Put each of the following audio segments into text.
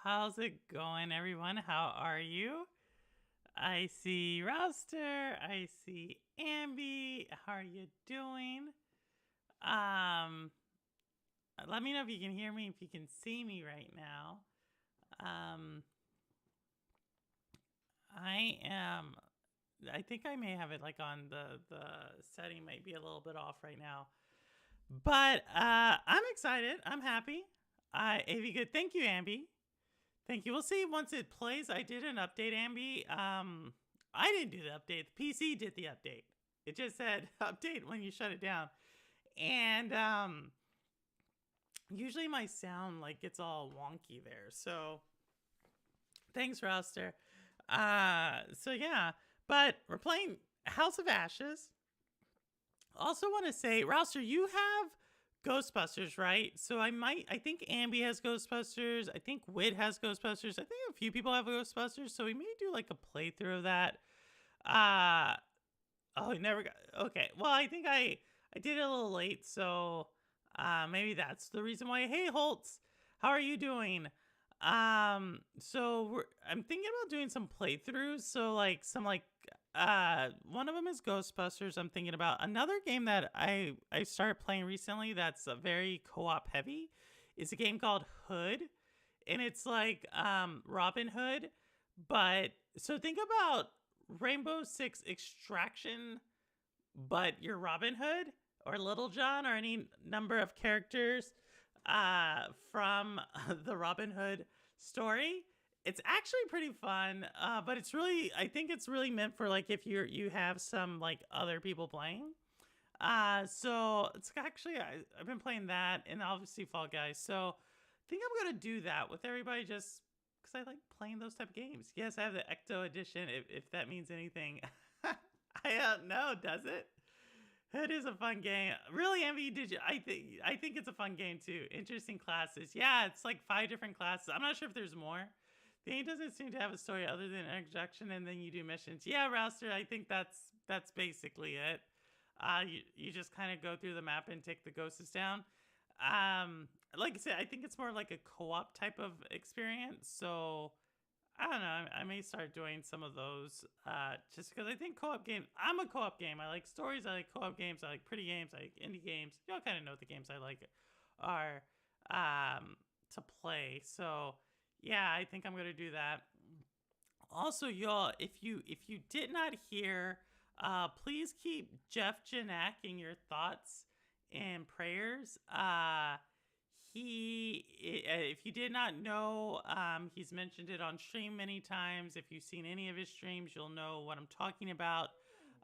How's it going, everyone? How are you? I see Rouster. I see Ambi. How are you doing? Um, Let me know if you can hear me, if you can see me right now. Um, I am. I think I may have it like on the setting might be a little bit off right now, but I'm excited. I'm happy. Av good. Thank you, Ambi. Thank you. We'll see once it plays. I did an update, Ambi. I didn't do the update. The PC did the update. It just said update when you shut it down. And usually my sound like gets all wonky there. So thanks, Roster. So yeah, but we're playing House of Ashes. Also want to say, Roster, you have Ghostbusters, right? So I think Ambi has Ghostbusters. I think Wit has Ghostbusters. I think a few people have Ghostbusters. So we may do like a playthrough of that. Oh, it never got, okay. Well, I think I did it a little late. So maybe that's the reason why. Hey, Holtz, how are you doing? So I'm thinking about doing some playthroughs. So like some like one of them is Ghostbusters. I'm thinking about another game that I started playing recently that's very co-op heavy is a game called Hood, and it's like Robin Hood, but so think about Rainbow Six Extraction, but you're Robin Hood or Little John or any number of characters from the Robin Hood story. It's actually pretty fun, but it's really, I think it's really meant for like if you have some like other people playing. So it's actually I've been playing that and obviously Fall Guys. So I think I'm gonna do that with everybody just because I like playing those type of games. Yes, I have the Ecto edition if that means anything. I don't know, does it? It is a fun game. Really, Envy, did you? I think it's a fun game too. Interesting classes. Yeah, it's like 5 different classes. I'm not sure if there's more. The game doesn't seem to have a story other than an introduction, and then you do missions. Yeah, Rouster, I think that's basically it. You just kind of go through the map and take the ghosts down. Like I said, I think it's more like a co-op type of experience. So I don't know. I may start doing some of those just because I think co-op games. I'm a co-op game. I like stories. I like co-op games. I like pretty games. I like indie games. Y'all kind of know the games I like are to play. So yeah, I think I'm gonna do that. Also, y'all, if you did not hear, please keep Jeff Janak in your thoughts and prayers. If you did not know, he's mentioned it on stream many times. If you've seen any of his streams, you'll know what I'm talking about.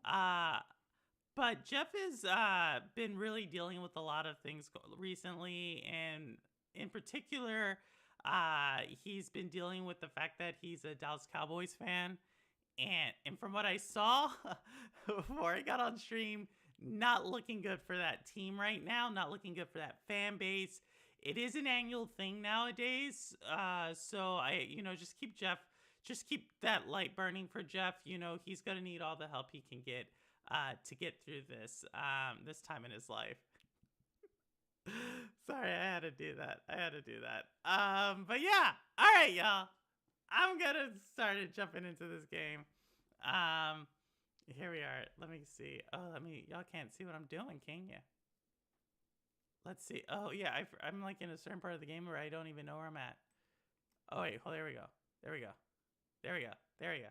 But Jeff has been really dealing with a lot of things recently, and in particular, he's been dealing with the fact that he's a Dallas Cowboys fan, and from what I saw before I got on stream, not looking good for that team right now. Not looking good for that fan base. It is an annual thing nowadays, so just keep that light burning for Jeff. He's gonna need all the help he can get to get through this time in his life. Sorry, I had to do that. But yeah, all right, y'all. I'm gonna start jumping into this game. Here we are. Let me see. Oh, y'all can't see what I'm doing, can you? Let's see. Oh, yeah, I'm like in a certain part of the game where I don't even know where I'm at. Oh, wait. Oh, there we go. There we go. There we go. There we go.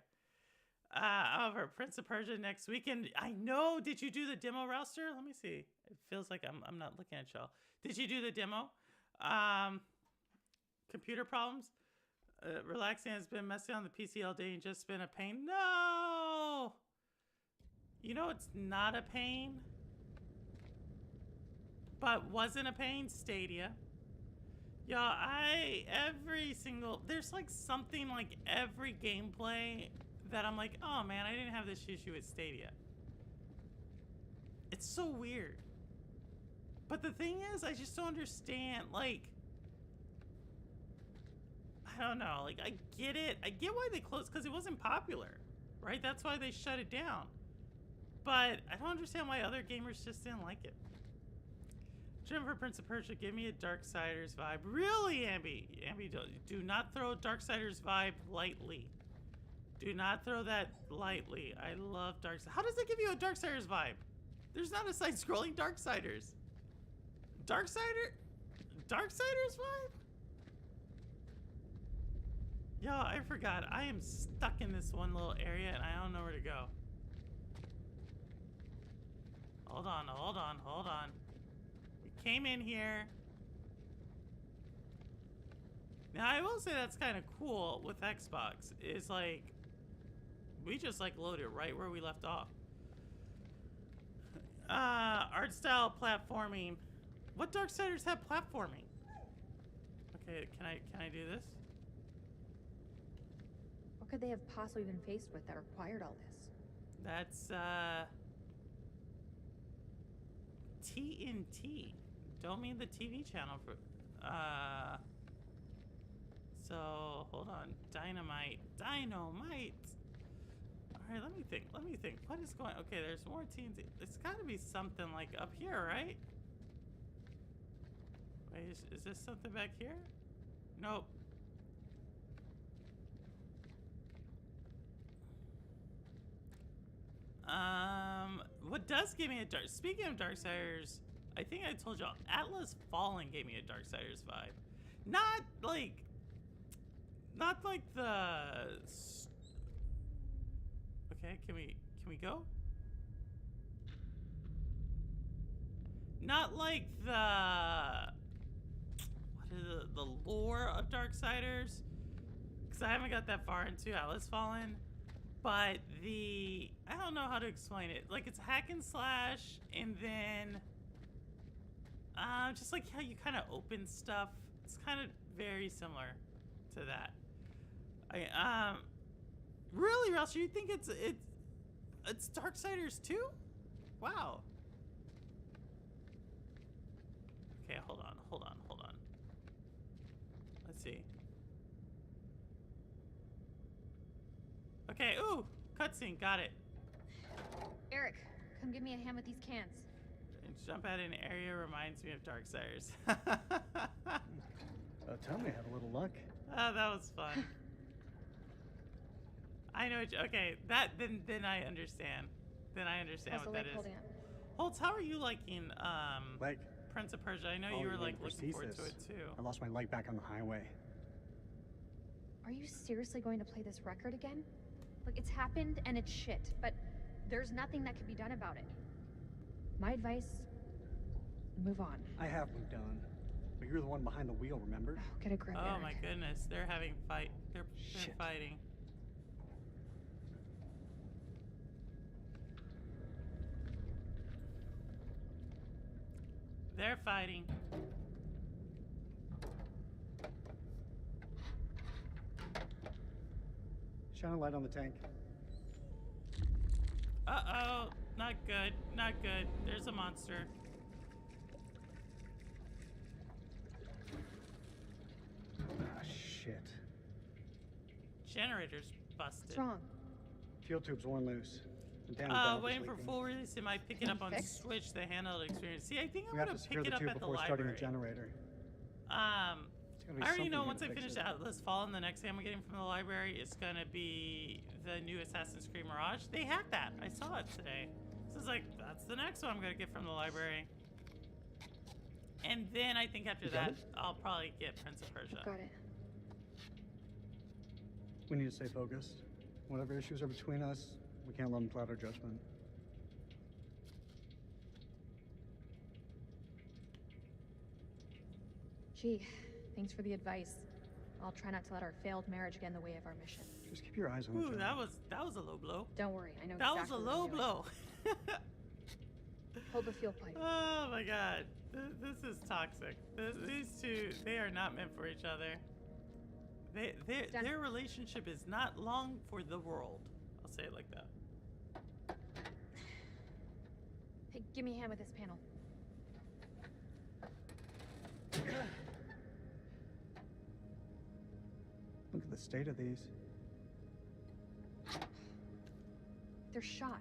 I'm over Prince of Persia next weekend. I know. Did you do the demo, Rouster? Let me see. It feels like I'm not looking at y'all. Did you do the demo? Computer problems? Relaxing has been messing on the PC all day and just been a pain. No! You know it's not a pain? But wasn't a pain? Stadia. Y'all, there's like something like every gameplay that I'm like, oh man, I didn't have this issue with Stadia. It's so weird. But the thing is, I just don't understand, like, I don't know, like, I get it. I get why they closed, because it wasn't popular, right? That's why they shut it down. But I don't understand why other gamers just didn't like it. Jennifer Prince of Persia, give me a Darksiders vibe. Really, Ambi? Ambi, do not throw a Darksiders vibe lightly. Do not throw that lightly. I love Darksiders. How does that give you a Darksiders vibe? There's not a side-scrolling Darksiders. Darksiders vibe? Yo, I forgot. I am stuck in this one little area and I don't know where to go. Hold on, hold on, hold on. We came in here. Now, I will say that's kind of cool with Xbox. Is like, we just like loaded right where we left off. Art style platforming. What Darksiders have platforming? Okay, can I do this? What could they have possibly been faced with that required all this? That's TNT. Don't mean the TV channel for so hold on. Dynamite. Alright, let me think. What is going okay, there's more TNT. It's gotta be something like up here, right? Wait, is this something back here? Nope. What does give me a dark? Speaking of Darksiders, I think I told y'all Atlas Fallen gave me a Darksiders vibe. Not like the. Okay, can we go? Not like the. What is the lore of Darksiders? Because I haven't got that far into Atlas Fallen. But I don't know how to explain it. Like, it's hack and slash, and then, just like how you kind of open stuff. It's kind of very similar to that. Really, Ross, you think it's Darksiders 2? Wow. Okay, hold on. Let's see. Okay, ooh, cutscene, got it. Eric, come give me a hand with these cans. Jump at an area reminds me of Darksiders. Tell me I had a little luck. Oh, that was fun. I know. Okay, then I understand. Then I understand what that is. Holtz, how are you liking Leg. Prince of Persia? I know you were like looking forward to it too. I lost my leg back on the highway. Are you seriously going to play this record again? Look, it's happened and it's shit, but there's nothing that can be done about it. My advice, move on. I have moved on. But you're the one behind the wheel, remember? Oh, get a grip, Oh Eric. my goodness, they're having fight. They're fighting. They're fighting. Shine a light on the tank. Uh-oh. Not good. Not good. There's a monster. Ah, shit. Generator's busted. What's wrong? Fuel tube's worn loose. The damn valve is waiting for leaking. full release. It might pick it up on Fixed? Switch, the handheld experience. See, I think I'm We have gonna to secure pick the it up tube at the before starting the library. generator. gotta be I already know something once I to fix finish it. Atlas Fallen, the next thing I'm getting from the library is gonna be the new Assassin's Creed Mirage. They had that. I saw it today. So it's like, that's the next one I'm gonna get from the library. And then I think after You got that, it? I'll probably get Prince of Persia. Got it. We need to stay focused. Whatever issues are between us, we can't let them cloud our judgment. Gee, thanks for the advice. I'll try not to let our failed marriage get in the way of our mission. Just keep your eyes on the Ooh, job. that was a low blow. Don't worry, I know That exactly was a what I'm low doing. blow. Hold the fuel pipe. Oh my god. This is toxic. These two, they are not meant for each other. Done. Their relationship is not long for the world. I'll say it like that. Hey, give me a hand with this panel. Look at the state of these. They're shot.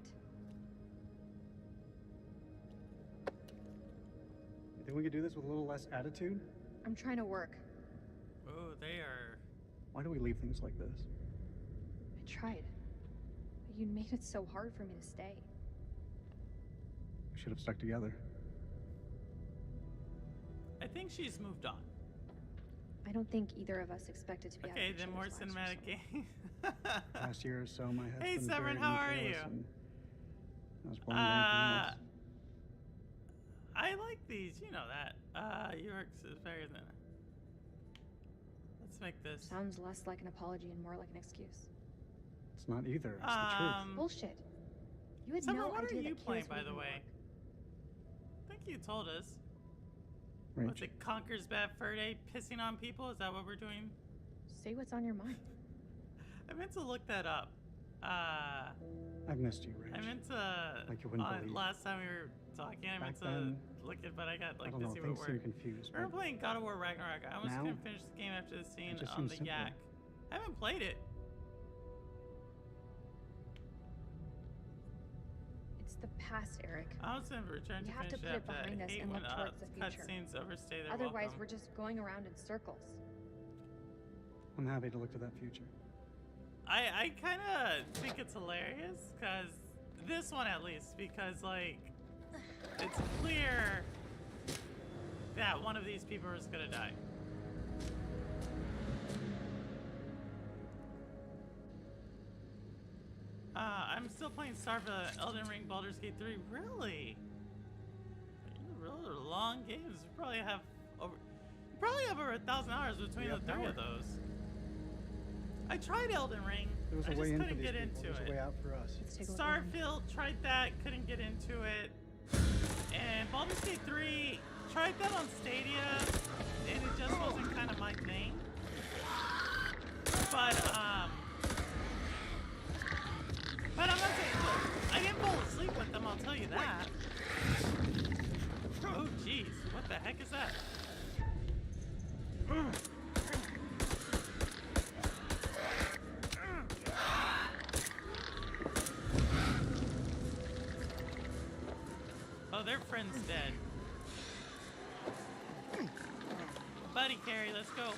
You think we could do this with a little less attitude? I'm trying to work. Oh, they are. Why do we leave things like this? I tried. But you made it so hard for me to stay. We should have stuck together. I think she's moved on. I don't think either of us expected to be out of Okay, each then more other's lives for cinematic so long. game. Last year or so, my head's Hey, been Severin, buried how in are chaos, you? and I was blind to anything else. I like these, you know that. York's is better than. Let's make this. Sounds less like an apology and more like an excuse. It's not either. It's the truth. Bullshit. You had Severin, no what are idea you that playing, kills by would the even way? work. I think you told us. Rach, What's it? Conquers Bad Fur Day, pissing on people? Is that what we're doing? Say what's on your mind. I meant to look that up. I've missed you, Rach. I meant to. Like you wouldn't believe. Last time we were talking, I meant Back to then, look at, but I got I like don't know, busy things with seem work. confused. We were but playing God of War Ragnarok. I almost Now, couldn't finish the game after the scene just on seems the simpler. yak. I haven't played it. It's the past, Eric. I was gonna return We to have to finish put it it after behind that. us I hate and when look towards the future. cutscenes overstay their Otherwise, welcome. we're just going around in circles. I'm happy to look to that future. I kind of think it's hilarious because this one at least, because like it's clear that one of these people is gonna die. I'm still playing Starfield, Elden Ring, Baldur's Gate 3. Really? Really long games. You probably have over 1,000 hours between Yeah, the three power. of those. I tried Elden Ring. There was I a just way in for couldn't these get people. into There's a way it. out for us. Let's take a look around. Starfield, tried that, couldn't get into it. And Baldur's Gate 3, tried that on Stadia, and it just wasn't kind of my thing. But I'm not saying, look, I didn't fall asleep with them, I'll tell you that. Oh, jeez, what the heck is that? Oh, their friend's dead. Buddy Carrie, let's go.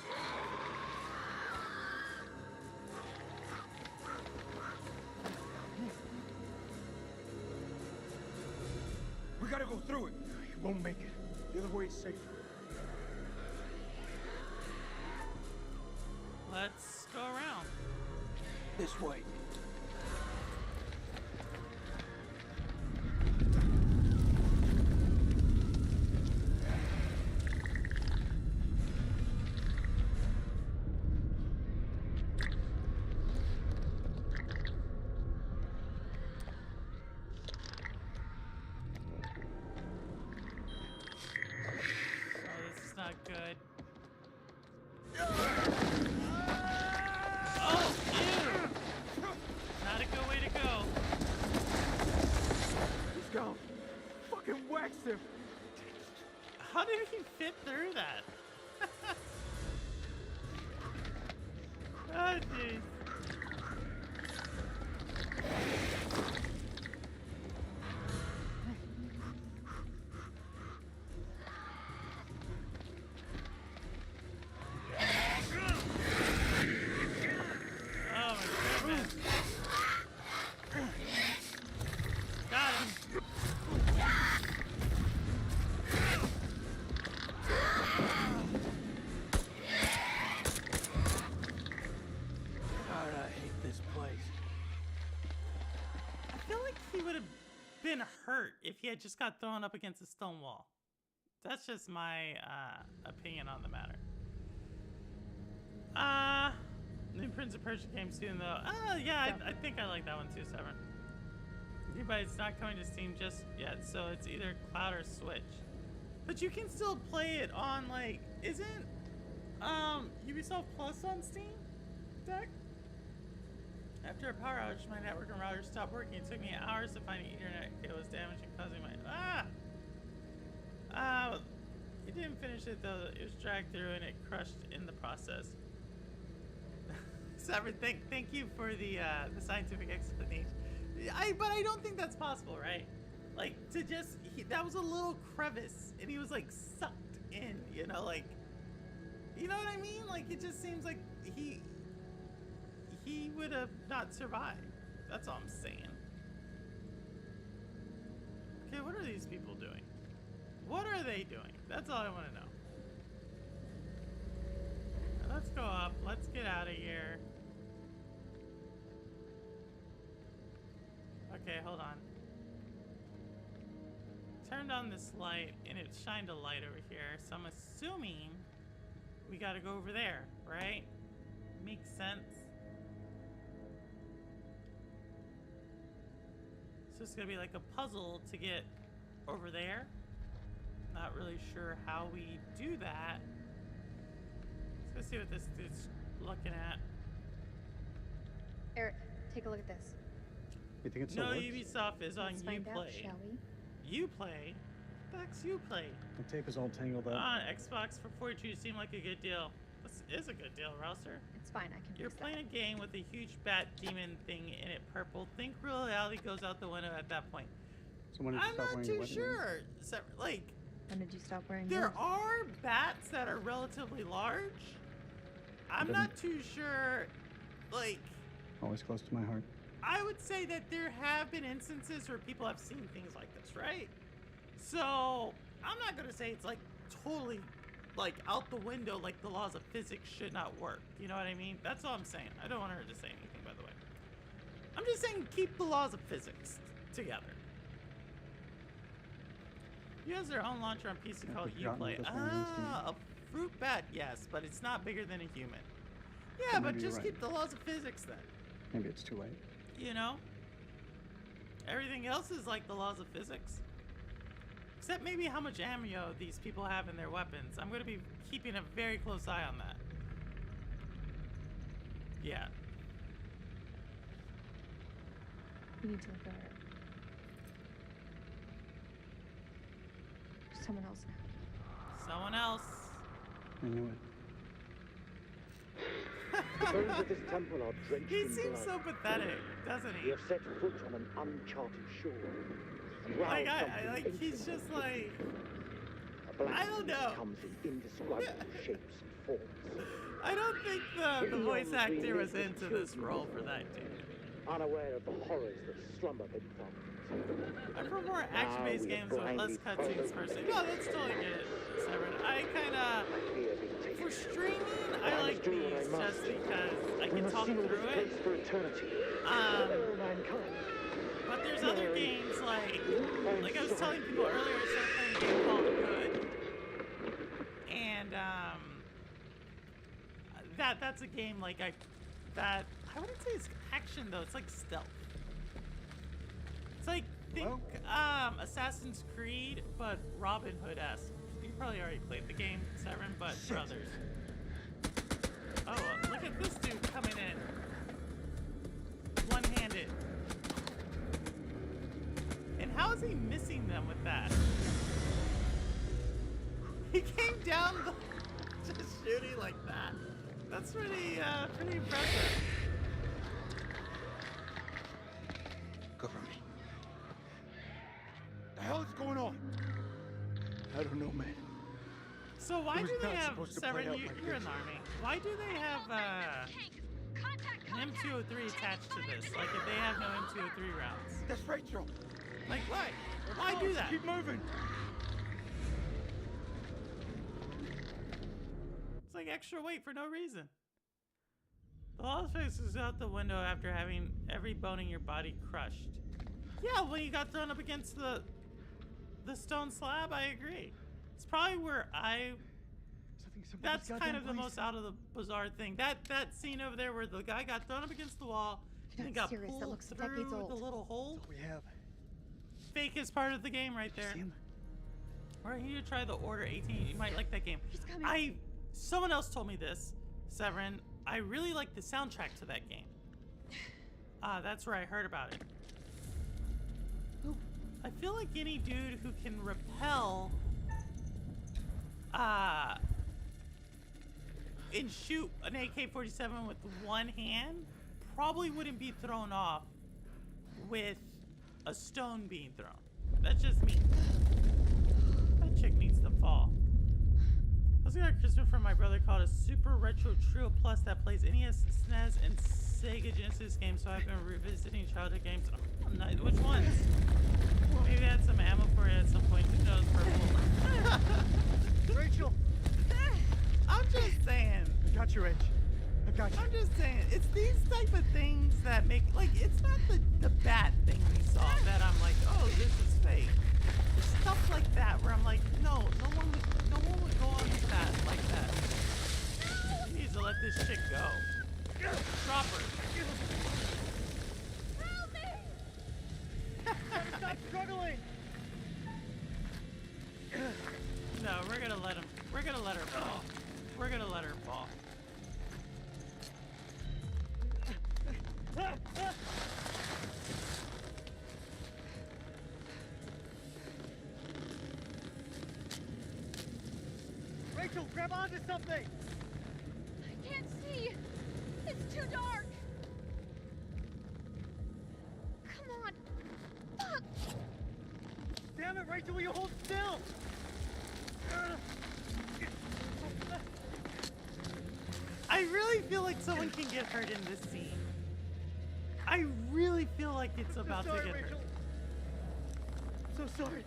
We gotta go through it. You won't make it. The other way is safer. Let's go around. This way. Oh, this is not good. Oh, ew! been hurt if he had just got thrown up against a stone wall. That's just my opinion on the matter. New Prince of Persia came soon though. Yeah, I think I like that one too, Severn. Yeah, but it's not coming to Steam just yet, so it's either Cloud or Switch. But you can still play it on, like, isn't Ubisoft Plus on Steam? Deck? After a power outage, my network and router stopped working. It took me hours to find the internet. It was damaged and causing my it didn't finish it though. It was dragged through and it crushed in the process. Severn, thank you for the scientific explanation. But I don't think that's possible, right? Like, to just that was a little crevice and he was like sucked in, you know, like, you know what I mean? Like, it just seems like he would have not survived. That's all I'm saying. Okay, what are these people doing? What are they doing? That's all I want to know. Now let's go up. Let's get out of here. Okay, hold on. Turned on this light and it shined a light over here. So I'm assuming we gotta go over there, right? Makes sense. So it's gonna be like a puzzle to get over there. Not really sure how we do that. Let's go see what this dude's looking at. Eric, take a look at this. You think it's No, Ubisoft is on Let's find out, Uplay. shall we? Uplay? That's Uplay. The tape is all tangled up. On Xbox for 42 seemed like a good deal. This is a good deal, Rouser. It's fine, I can You're fix playing a game with a huge bat demon thing in it purple. Think reality goes out the window at that point. So when did you I'm stop not wearing your too wedding ring? sure. So, like, When did you stop wearing there yours? are bats that are relatively large. I'm not too sure, like, Always close to my heart. I would say that there have been instances where people have seen things like this, right? So, I'm not going to say it's, like, totally, like, out the window, like the laws of physics should not work. You know what I mean? That's all I'm saying. I don't want her to say anything, by the way. I'm just saying keep the laws of physics together. He has their own launcher on PC called Uplay. Ah, a fruit bat, yes, but it's not bigger than a human. Yeah, Well, but maybe you're just right. keep the laws of physics then. Maybe it's too late. You know? Everything else is like the laws of physics. Except maybe how much ammo these people have in their weapons. I'm going to be keeping a very close eye on that. Yeah. You need to look at her. Someone else now. Someone else. I knew it. The bones of this temple are drenched He in seems blood. so pathetic, doesn't We he? have set foot on an uncharted shore. And Like, roused something like he's ancient just within like, us. A black I don't beast know. comes in indescribable shapes and forms. I don't think the voice actor was into this role for that dude. Unaware of the horrors that slumber beneath our feet. I'm for more action-based we games have with less blindly cutscenes followed personally. No, that's totally good, Severn. I kinda, I fear being taken. for streaming, I I like must do what I these must. just because I We can must talk seal this through place it. for eternity. Um, Oh, mankind. But there's other games like I was telling people earlier, I started playing a game called Hood, and that's a game like I wouldn't say it's action though. It's like stealth. It's like think Assassin's Creed, but Robin Hood-esque. You probably already played the game, Severn, but for others. Oh, look at this dude coming in, one-handed. And how is he missing them with that? He came down just shooting like that. That's pretty impressive. Cover me. The hell is going on? I don't know, man. So why It was do they not have, supposed to play Severn, out you're like in this. the army. Why do they have an M203 attached to this? Like if they have no M203 rounds. That's Rachel. Like why? Why do that? Keep moving. It's like extra weight for no reason. The law of physics is out the window after having every bone in your body crushed. Yeah, when you got thrown up against the stone slab, I agree. It's probably where that's kind of the most out of the bizarre thing. That scene over there where the guy got thrown up against the wall and got serious. That pulled looks through decades old. the little hole. We have. Fakest part of the game right there. See him? Or you try the Order 18. You might like that game. He's coming. Someone else told me this, Severin. I really like the soundtrack to that game. That's where I heard about it. I feel like any dude who can repel and shoot an AK-47 with one hand probably wouldn't be thrown off with a stone being thrown. That's just me. That chick needs to fall. I was gonna Christmas from my brother called a Super Retro Trio Plus that plays NES, SNES, and Sega Genesis games, so I've been revisiting childhood games. Oh, nice. Which ones? Maybe I had some ammo for it at some point. Who knows, purple. Rachel! I'm just saying. I got you, Rach. I got you. I'm just saying. It's these type of things that make, like, it's not the bad thing we saw that I'm like, oh, this is fake. It's stuff like that where I'm like, no one would go on to that like that. He needs to let this chick go. Drop her. Help me! Stop struggling! No, we're gonna let her fall. We're gonna let her fall. Rachel, grab onto something! I can't see. It's too dark. Come on. Fuck. Damn it, Rachel, will you hold still? I really feel like someone can get hurt in this scene. I really feel like it's about to get hurt. Rachel. I'm so sorry.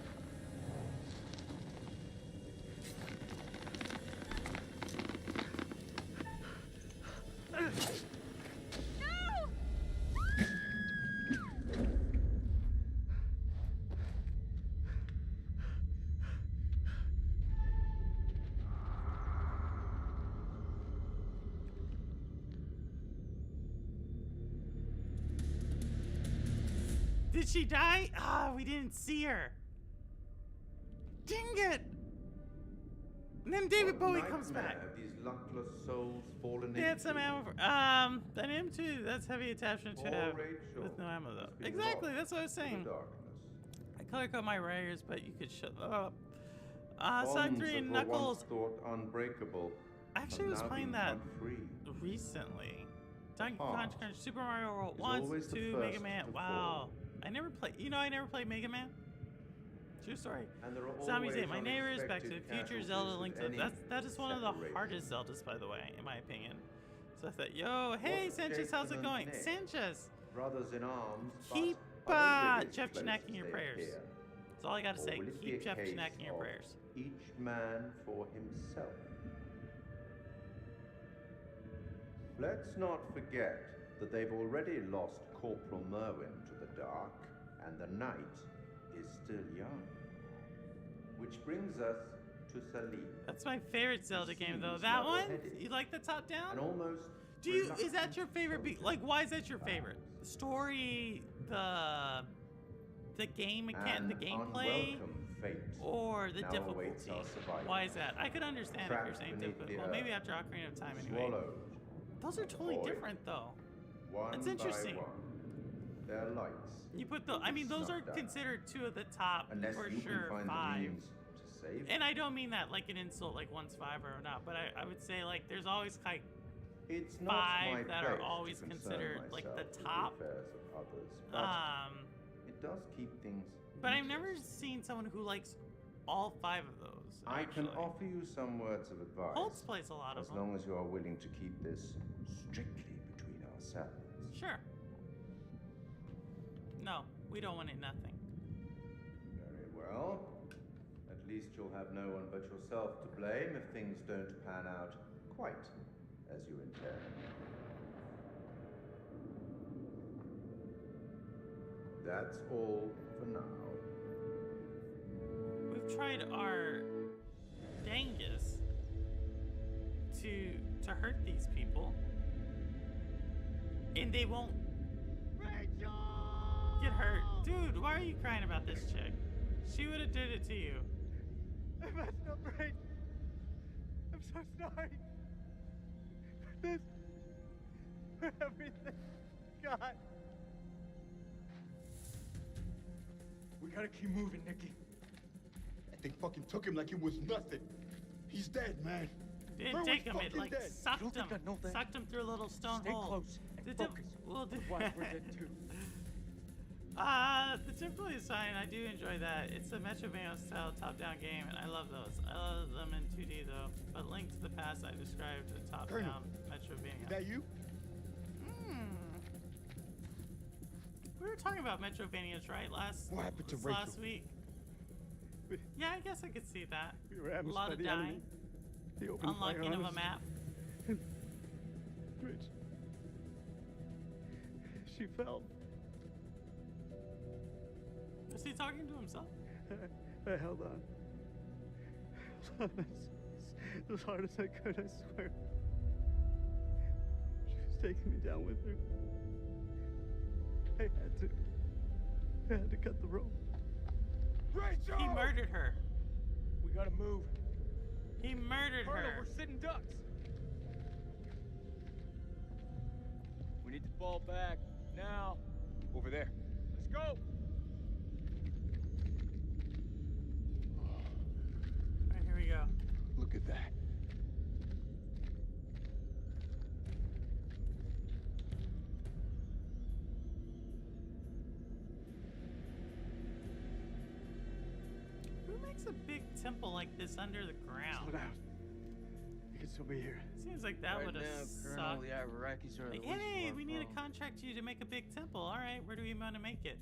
Did she die? Ah, we didn't see her. Dang it! And then David Bowie comes back. Have these luckless souls fallen They had some ammo for, an M2, that's heavy attachment to have with no ammo though. Exactly, that's what I was saying. I color code my writers, but you could shut up. Side 3 and Knuckles. Thought unbreakable. I actually was playing that recently. Donkey Kong Country, Super Mario World 1, 2, Mega Man. Wow. I never played Mega Man. True story. Zombies ate my neighbors, Back to the Future, Zelda, Link to that is one of the hardest Zeldas, by the way, in my opinion. So I thought, yo, hey Sanchez, how's it going? Sanchez! Brothers in arms. Keep Jeff Janek in your prayers. That's all I gotta say. Keep Jeff Janek in your prayers. Each man for himself. Let's not forget that they've already lost Corporal Merwin to the dark, and the night is still young. Which brings us to Salim. That's my favorite Zelda game, though. That one? You like the top down? And almost is that your favorite like, why is that your favorite? The story, the game again, the gameplay, or the difficulty? Why is that? I could understand if you're saying difficulty. Well, maybe after Ocarina of Time anyway. Those are totally different, though. That's interesting. Their lights. You put those are considered two of the top, for sure, 5. And I don't mean that like an insult, like one's 5 or not, but I would say like there's always like 5 that are always considered like the top. It does keep things. But I've never seen someone who likes all 5 of those. I can offer you some words of advice. Holtz plays a lot of them. As long as you are willing to keep this strictly between ourselves. Sure. No, we don't want it nothing. Very well. At least you'll have no one but yourself to blame if things don't pan out quite as you intend. that's all for now. We've tried our dangest to hurt these people, and they won't get hurt. Dude, why are you crying about this chick? She would have did it to you. I messed up, right? I'm so sorry. For this. For everything. God. We gotta keep moving, Nikki. That thing fucking took him like it was nothing. He's dead, man. Didn't Merwin's take him, it fucking like dead. sucked Don't him. think I know that. Sucked him through a little stone Stay hole. close and The focus. We'll do Why we're dead too. The typically is fine. I do enjoy that. It's a Metroidvania style top-down game, and I love those. I love them in 2D though. But Link to the Past, I described a top-down Metroidvania. Is that you? We were talking about Metroidvanias, right? What happened to last Rachel? week. Yeah, I guess I could see that. We were A ambushed lot by of the dying, enemy. They opened fire unlocking on of a us. map. Rich. She fell. Was he talking to himself? I held on. As hard as I could, I swear. She was taking me down with her. I had to cut the rope. Rachel! He murdered her. We gotta move. He murdered Carlo, her. we're sitting ducks. We need to fall back. Now. Over there. Let's go. Alright, here we go. Look at that. Who makes a big temple like this under the Slow ground? down. We can still be here. Seems like that would have sucked. the Iraqis are Like, hey, we need to contract you to make a big temple. All right, where do we want to make it?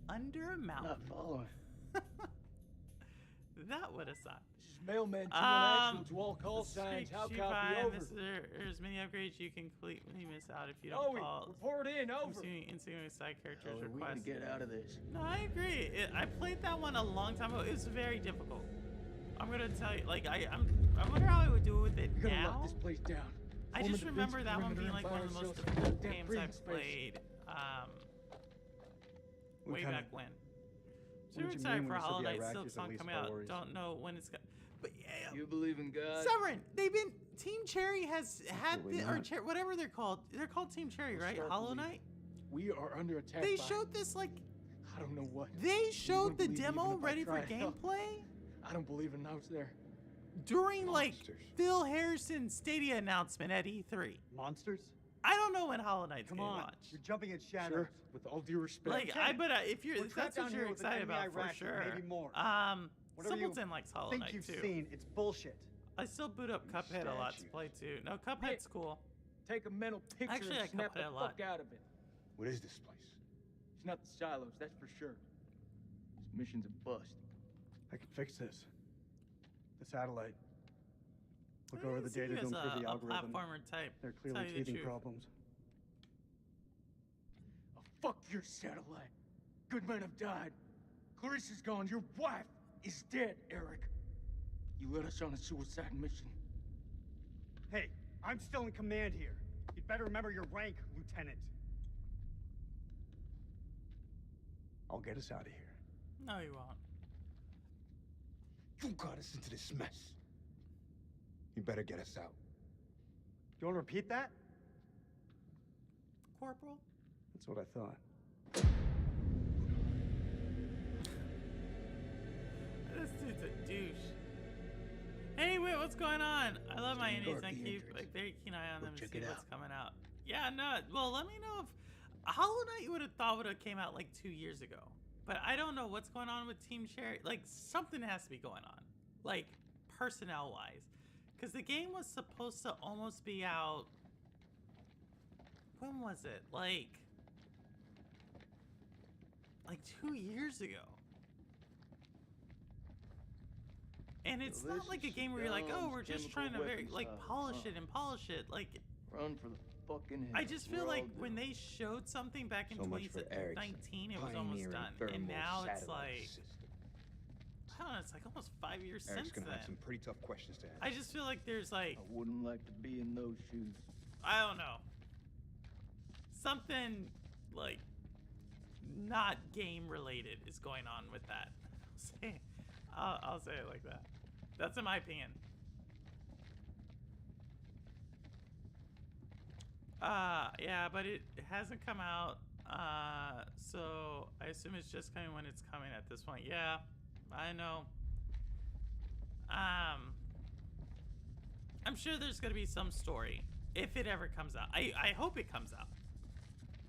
Under a mountain. Not following. That would have sucked. This is Mailman 2 on action to all call Streak signs. How Street copy five, over? There's many upgrades you can completely miss out if you don't Chloe, call. report in, over. Ensuing side characters Chloe, we requests. need to get out of this. No, I agree. I played that one a long time ago. It was very difficult. I'm gonna tell you, like, I wonder how I would do it with it We gotta now. lock this place down. I Form a just remember defense that one perimeter being and like buy one of the most ourselves some difficult goddamn games breathing I've space. played. Way kinda- back when. What Super did you excited mean for when you said Hollow the Knight. Iraqis Still are it's not least coming of our out. worries? Don't know when it's coming. But yeah, You believe in God? Severin, they've been Team Cherry has had Absolutely the, or not. whatever they're called. They're called Team Cherry, right? start Hollow believing. Knight. We are under attack. They by- showed this like I don't know what. they showed the believe even demo if I ready for tried. Hell. gameplay I don't believe in out there. during like Monsters. Phil Harrison's Stadia announcement at E3. Monsters? I don't know when Hollow Knight's Come gonna on. launch. You're jumping at shadows. Sure, with all due respect. Like I bet if you're We're if trapped that's what down you're here with an excited enemy about for Iraqi, sure. maybe more. Whatever you Simpleton likes Hollow think Knight you've too. seen, it's bullshit. I still boot up Cuphead a lot to statues. play too. No, Cuphead's cool. Take a mental picture Actually, I and snap the Cuphead a lot. fuck out of it. What is this place? It's not the silos, that's for sure. This mission's a bust. I can fix this. The satellite. Look I over didn't the see you data to as improve the a algorithm. platformer type. They're tell clearly you the teething truth. problems. Oh, fuck your satellite. Good men have died. Clarissa's gone. Your wife is dead, Eric. You led us on a suicide mission. Hey, I'm still in command here. You'd better remember your rank, Lieutenant. I'll get us out of here. No, you won't. You got us into this mess. You better get us out. You want to repeat that? Corporal? That's what I thought. This dude's a douche. Anyway, what's going on? I love my indies. I keep a very keen eye on them to check see it what's out. coming out. Yeah, no. Well, let me know if Hollow Knight you would have thought would have came out like 2 years ago. But I don't know what's going on with Team Cherry. Like something has to be going on, like personnel wise, because the game was supposed to almost be out. When was it? Like 2 years ago. And it's So not this like a is game where you're like, oh, Saddam's we're just chemical trying to weapons like stockpile, polish huh? it and polish it. Like Run for the fucking hell. I just feel We're like all when doomed. they showed something back in So much for Eric's 2019, it was almost pioneering done, thermal and now it's satellite like system. I don't know, it's like almost 5 years Eric's since gonna then. have some pretty tough questions to answer. I just feel like there's like I wouldn't like to be in those shoes. I don't know, something like not game related is going on with that. I'll say it like that. That's in my opinion. Yeah, but it hasn't come out. So I assume it's just coming when it's coming at this point. Yeah, I know. I'm sure there's gonna be some story if it ever comes out. I hope it comes out.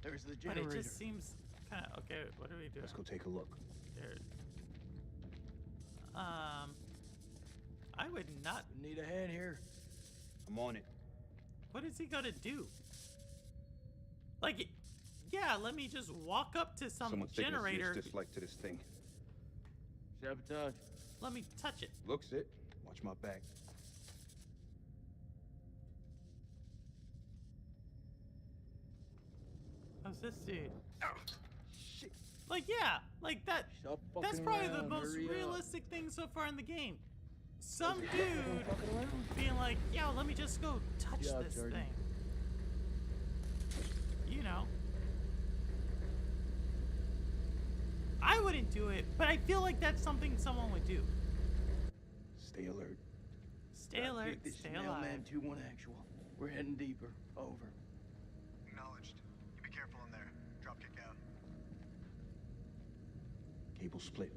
There's the But generator. it just seems kind of okay. What do we do? Let's go take a look. There. I would not. Need a hand here. I'm on it. What is he gonna do? Like, yeah, let me just walk up to some Someone's taking a generator. serious dislike to this thing. Sabotage. Let me touch it. Looks it. Watch my back. How's this dude? Ah, shit. Like, yeah, like that. Stop That's fucking probably the around, most hurry up. realistic thing so far in the game. Some Stop dude fucking around. being like, yo, let me just go touch Yeah, this Jordan. thing. You know. I wouldn't do it, but I feel like that's something someone would do. Stay alert. Stay alert, This stay is alive. Mailman 2-1 actual. We're heading deeper. Over. Acknowledged. You be careful in there. Dropkick out. Cable split.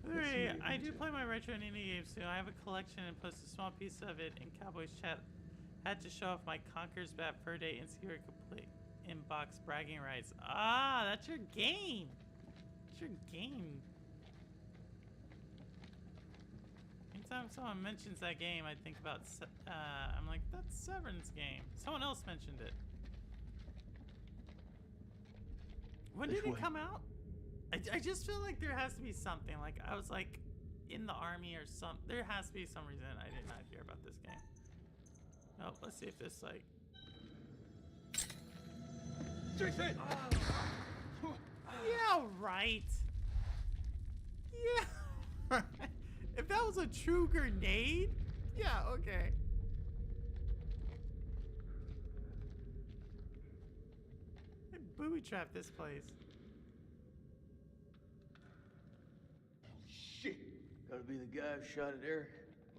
Alright, I do play my retro and indie games too. I have a collection and post a small piece of it in Cowboys chat. Had to show off my Conker's Bat Fur Day Insecure Complete inbox bragging rights. Ah, that's your game. That's your game. Anytime someone mentions that game, I think about, I'm like, that's Severn's game. Someone else mentioned it. When This did it way. come out? I just feel like there has to be something. Like, I was like in the army or some. There has to be some reason I did not hear about this game. No, let's see if this like. Jason! Yeah, right. Yeah. If that was a true grenade, yeah, okay. I booby trapped this place. Shit! Gotta be the guy who shot at Eric.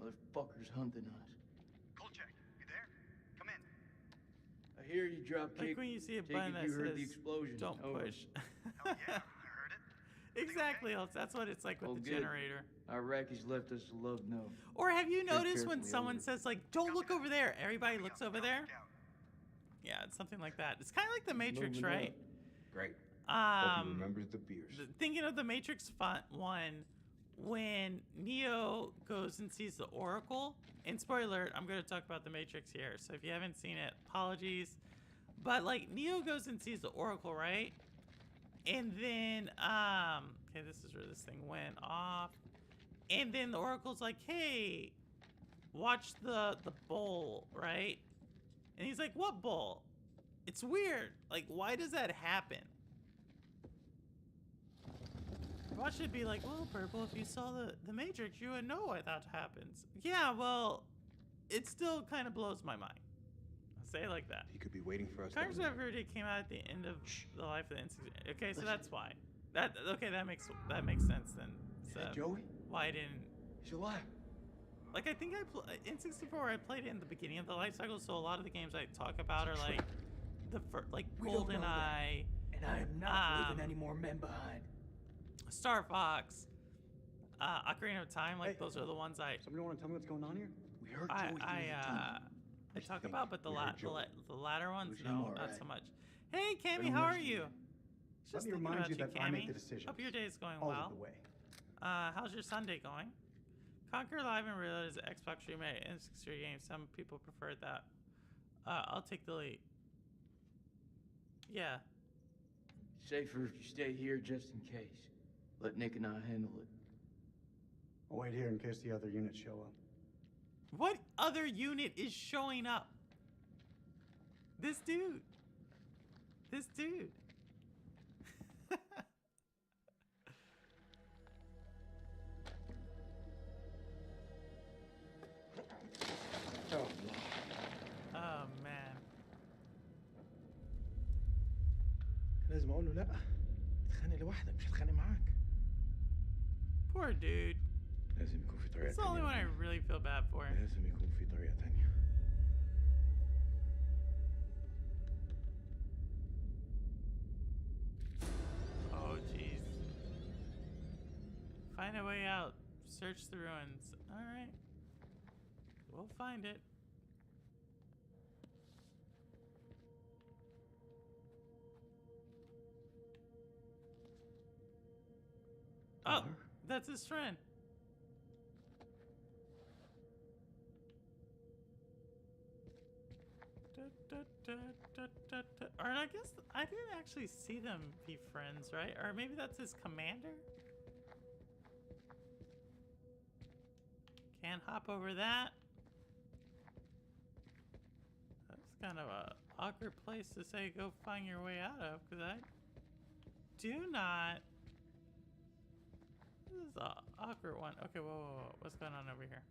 Motherfucker's hunting us. Kolchak, you there? Come in. I hear you drop kick. Like when you see a Take button it that you heard says the explosion. "Don't Over. push." Hell yeah, I heard it. Exactly. Else, that's what it's like with Oh, the good. generator. Our Iraqis left us a love note. Or have you Tread noticed when carefully someone over. says like, "Don't look over there," everybody looks over there? Dropkick out. Yeah, it's something like that. It's kind of like the Matrix, Moving right? Great. Hope he Um, remembers the beers. thinking of the Matrix one, when Neo goes and sees the Oracle. And spoiler alert, I'm going to talk about the Matrix here. So if you haven't seen it, apologies. But like Neo goes and sees the Oracle, right? And then, okay, this is where this thing went off. And then the Oracle's like, hey, watch the bowl, right? And he's like, what bowl? It's weird. Like, why does that happen? Why should it be like, well, Purple, if you saw the Matrix, you would know why that happens. Yeah, well, it still kind of blows my mind. I'll say it like that. He could be waiting for us. Conker's Bat Fur Day came out at the end of the life of the N64. Okay, so that's why. That makes sense then. So Hey, Joey? why I didn't He's alive. like I think N64 I played it in the beginning of the life cycle, so a lot of the games I talk about are like the like We don't know that. GoldenEye, And I am not leaving Um, any more men behind. Star Fox, Ocarina of Time. Like Hey. those are the ones Somebody want to tell me what's going on here? We heard I Joey I talk think about, but the we heard Joey. the latter ones, It was him, no, all not right. so much. Hey, Cammy, Don't how are rush you? me. Just Let me thinking remind about you you, that I make Cammy. the decisions. Hope your day's going All well. of the way. How's your Sunday going? Conquer Live and Reload is an Xbox remake and 64 game. Some people prefer that. I'll take the lead. Yeah. Safer if you stay here just in case. Let Nick and I handle it. I'll wait here in case the other units show up. What other unit is showing up? This dude. This dude. Oh man. لازم اقول له لا اتخانق لوحدك مش هتخانق معاك. Poor dude. لازم يكون في طريقة It's the only one I تانية. really feel bad for. لازم يكون في طريقة تانية. Oh jeez. Find a way out. Search the ruins. Alright. We'll find it. Oh, that's his friend. Or I guess I didn't actually see them be friends, right? Or maybe that's his commander? Can't hop over that. That's kind of a awkward place to say go find your way out of, because I do not. This is an awkward one. Okay, whoa. What's going on over here?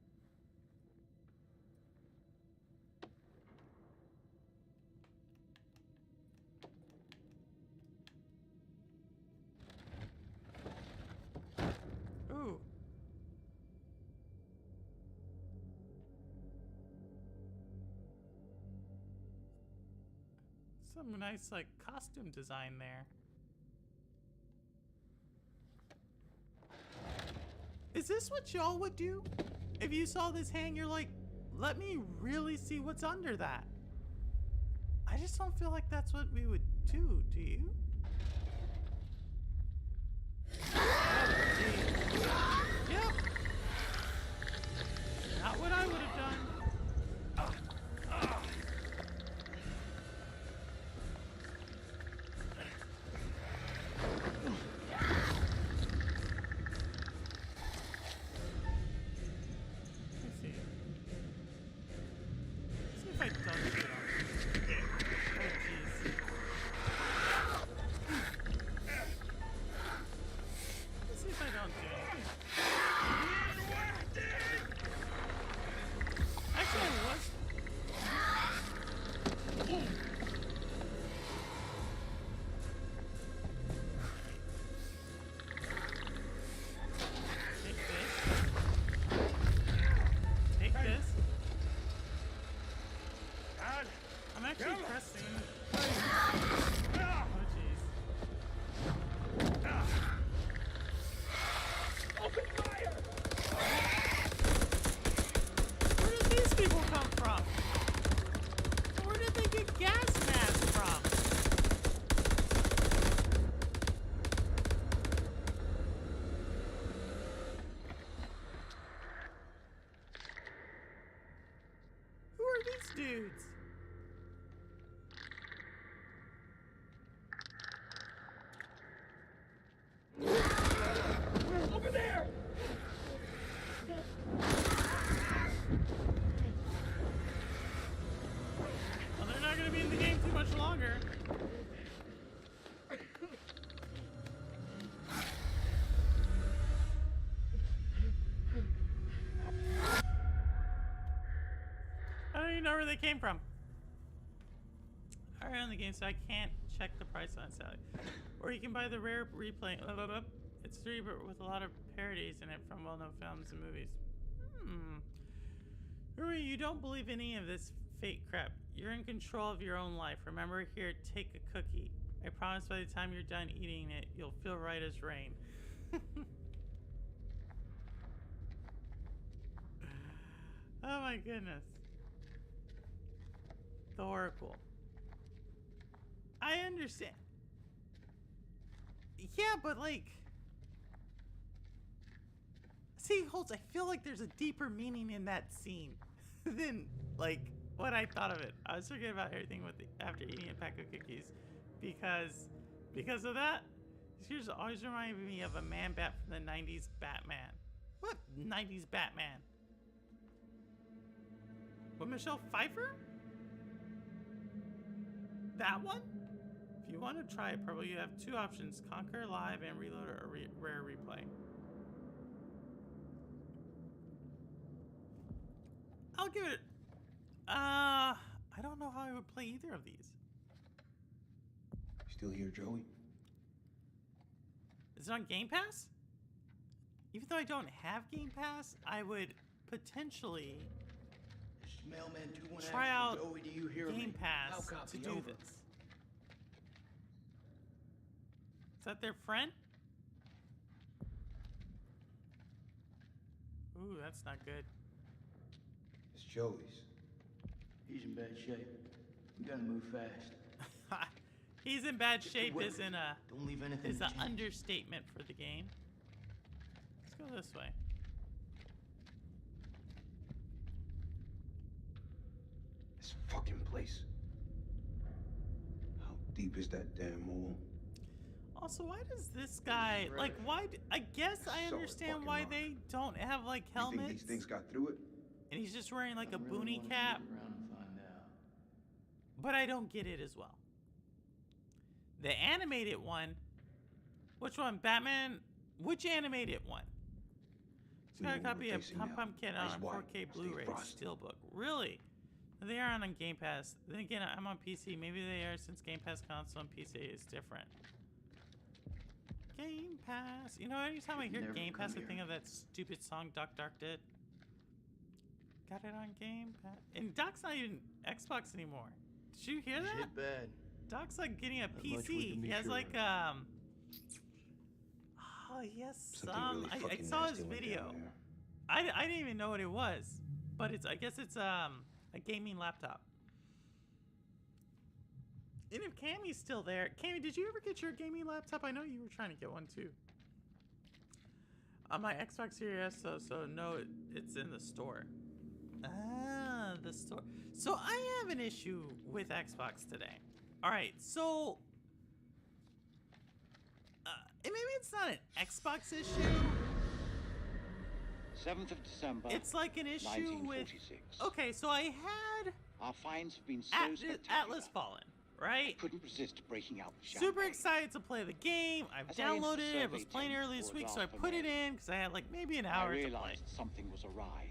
Ooh. Some nice, like, costume design there. Is this what y'all would do? If you saw this hang, you're like, let me really see what's under that. I just don't feel like that's what we would do you? Yep. Not what I would have done. Dudes. Over there! Well, they're not going to be in the game too much longer. I don't even know where they came from. Alright, on the game, so I can't check the price on Sally. Or you can buy the rare replay. It's free, but with a lot of parodies in it from well-known films and movies. Rui, you don't believe any of this fake crap. You're in control of your own life. Remember, here, take a cookie. I promise by the time you're done eating it, you'll feel right as rain. Oh my goodness. The Oracle. I understand. Yeah, but like... See, Holtz, I feel like there's a deeper meaning in that scene than, like, what I thought of it. I was forgetting about everything with after eating a pack of cookies. Because of that, this here's always reminded me of a man-bat from the 90s Batman. What 90s Batman? What, Michelle Pfeiffer? That one? If you want to try it, probably you have two options: conquer live and reload or rare replay. I'll give it. I don't know how I would play either of these. Still here, Joey? Is it on Game Pass? Even though I don't have Game Pass, I would potentially Mailman 218, try out Joey, do you hear Game me? Pass How to copy, do over. this. Is that their friend? Ooh, that's not good. It's Joey's. He's in bad shape. You gotta move fast. He's in bad Get shape away. isn't a Don't leave anything is to an chance. understatement for the game. Let's go this way. This fucking place. How deep is that damn hole? Also, why does this guy like? Why? I guess I Solid understand fucking why rock. they don't have like You think helmets, these things got through it? and he's just wearing like a I really boonie wanna cap. stick around and find out. But I don't get it as well. The animated one. Which one? Batman? Which animated one? It's got a You know copy what of they say Pump now. Pumpkin Eyes on wide, 4K stay Blu-ray frosty. Steelbook. Really? They are on Game Pass. Then again, I'm on PC. Maybe they are since Game Pass console and PC is different. Game Pass. You know, anytime I hear Never Game come Pass, I here. think of that stupid song Dark did. Got it on Game Pass. And Doc's not even Xbox anymore. Did you hear that? Shit bad. Doc's like getting a Not much we PC. can be He has sure like of. oh yes, Something really I fucking saw his nasty went video. down there. I didn't even know what it was, but it's I guess it's a gaming laptop. And if Cammy's still there, Cammy, did you ever get your gaming laptop? I know you were trying to get one too. On my Xbox Series S, so no, it's in the store. Ah, the store. So I have an issue with Xbox today. All right, so and maybe it's not an Xbox issue. 7th of December. It's like an issue with. 1946. Okay, so I had Our finds have been so spectacular. Atlas Fallen, right? I couldn't resist breaking out the Super champagne. excited to play the game. I've As I entered the downloaded it. I was survey playing tent earlier this for week, a so I draft put it for in because I had like maybe an I hour to play. realized something was awry.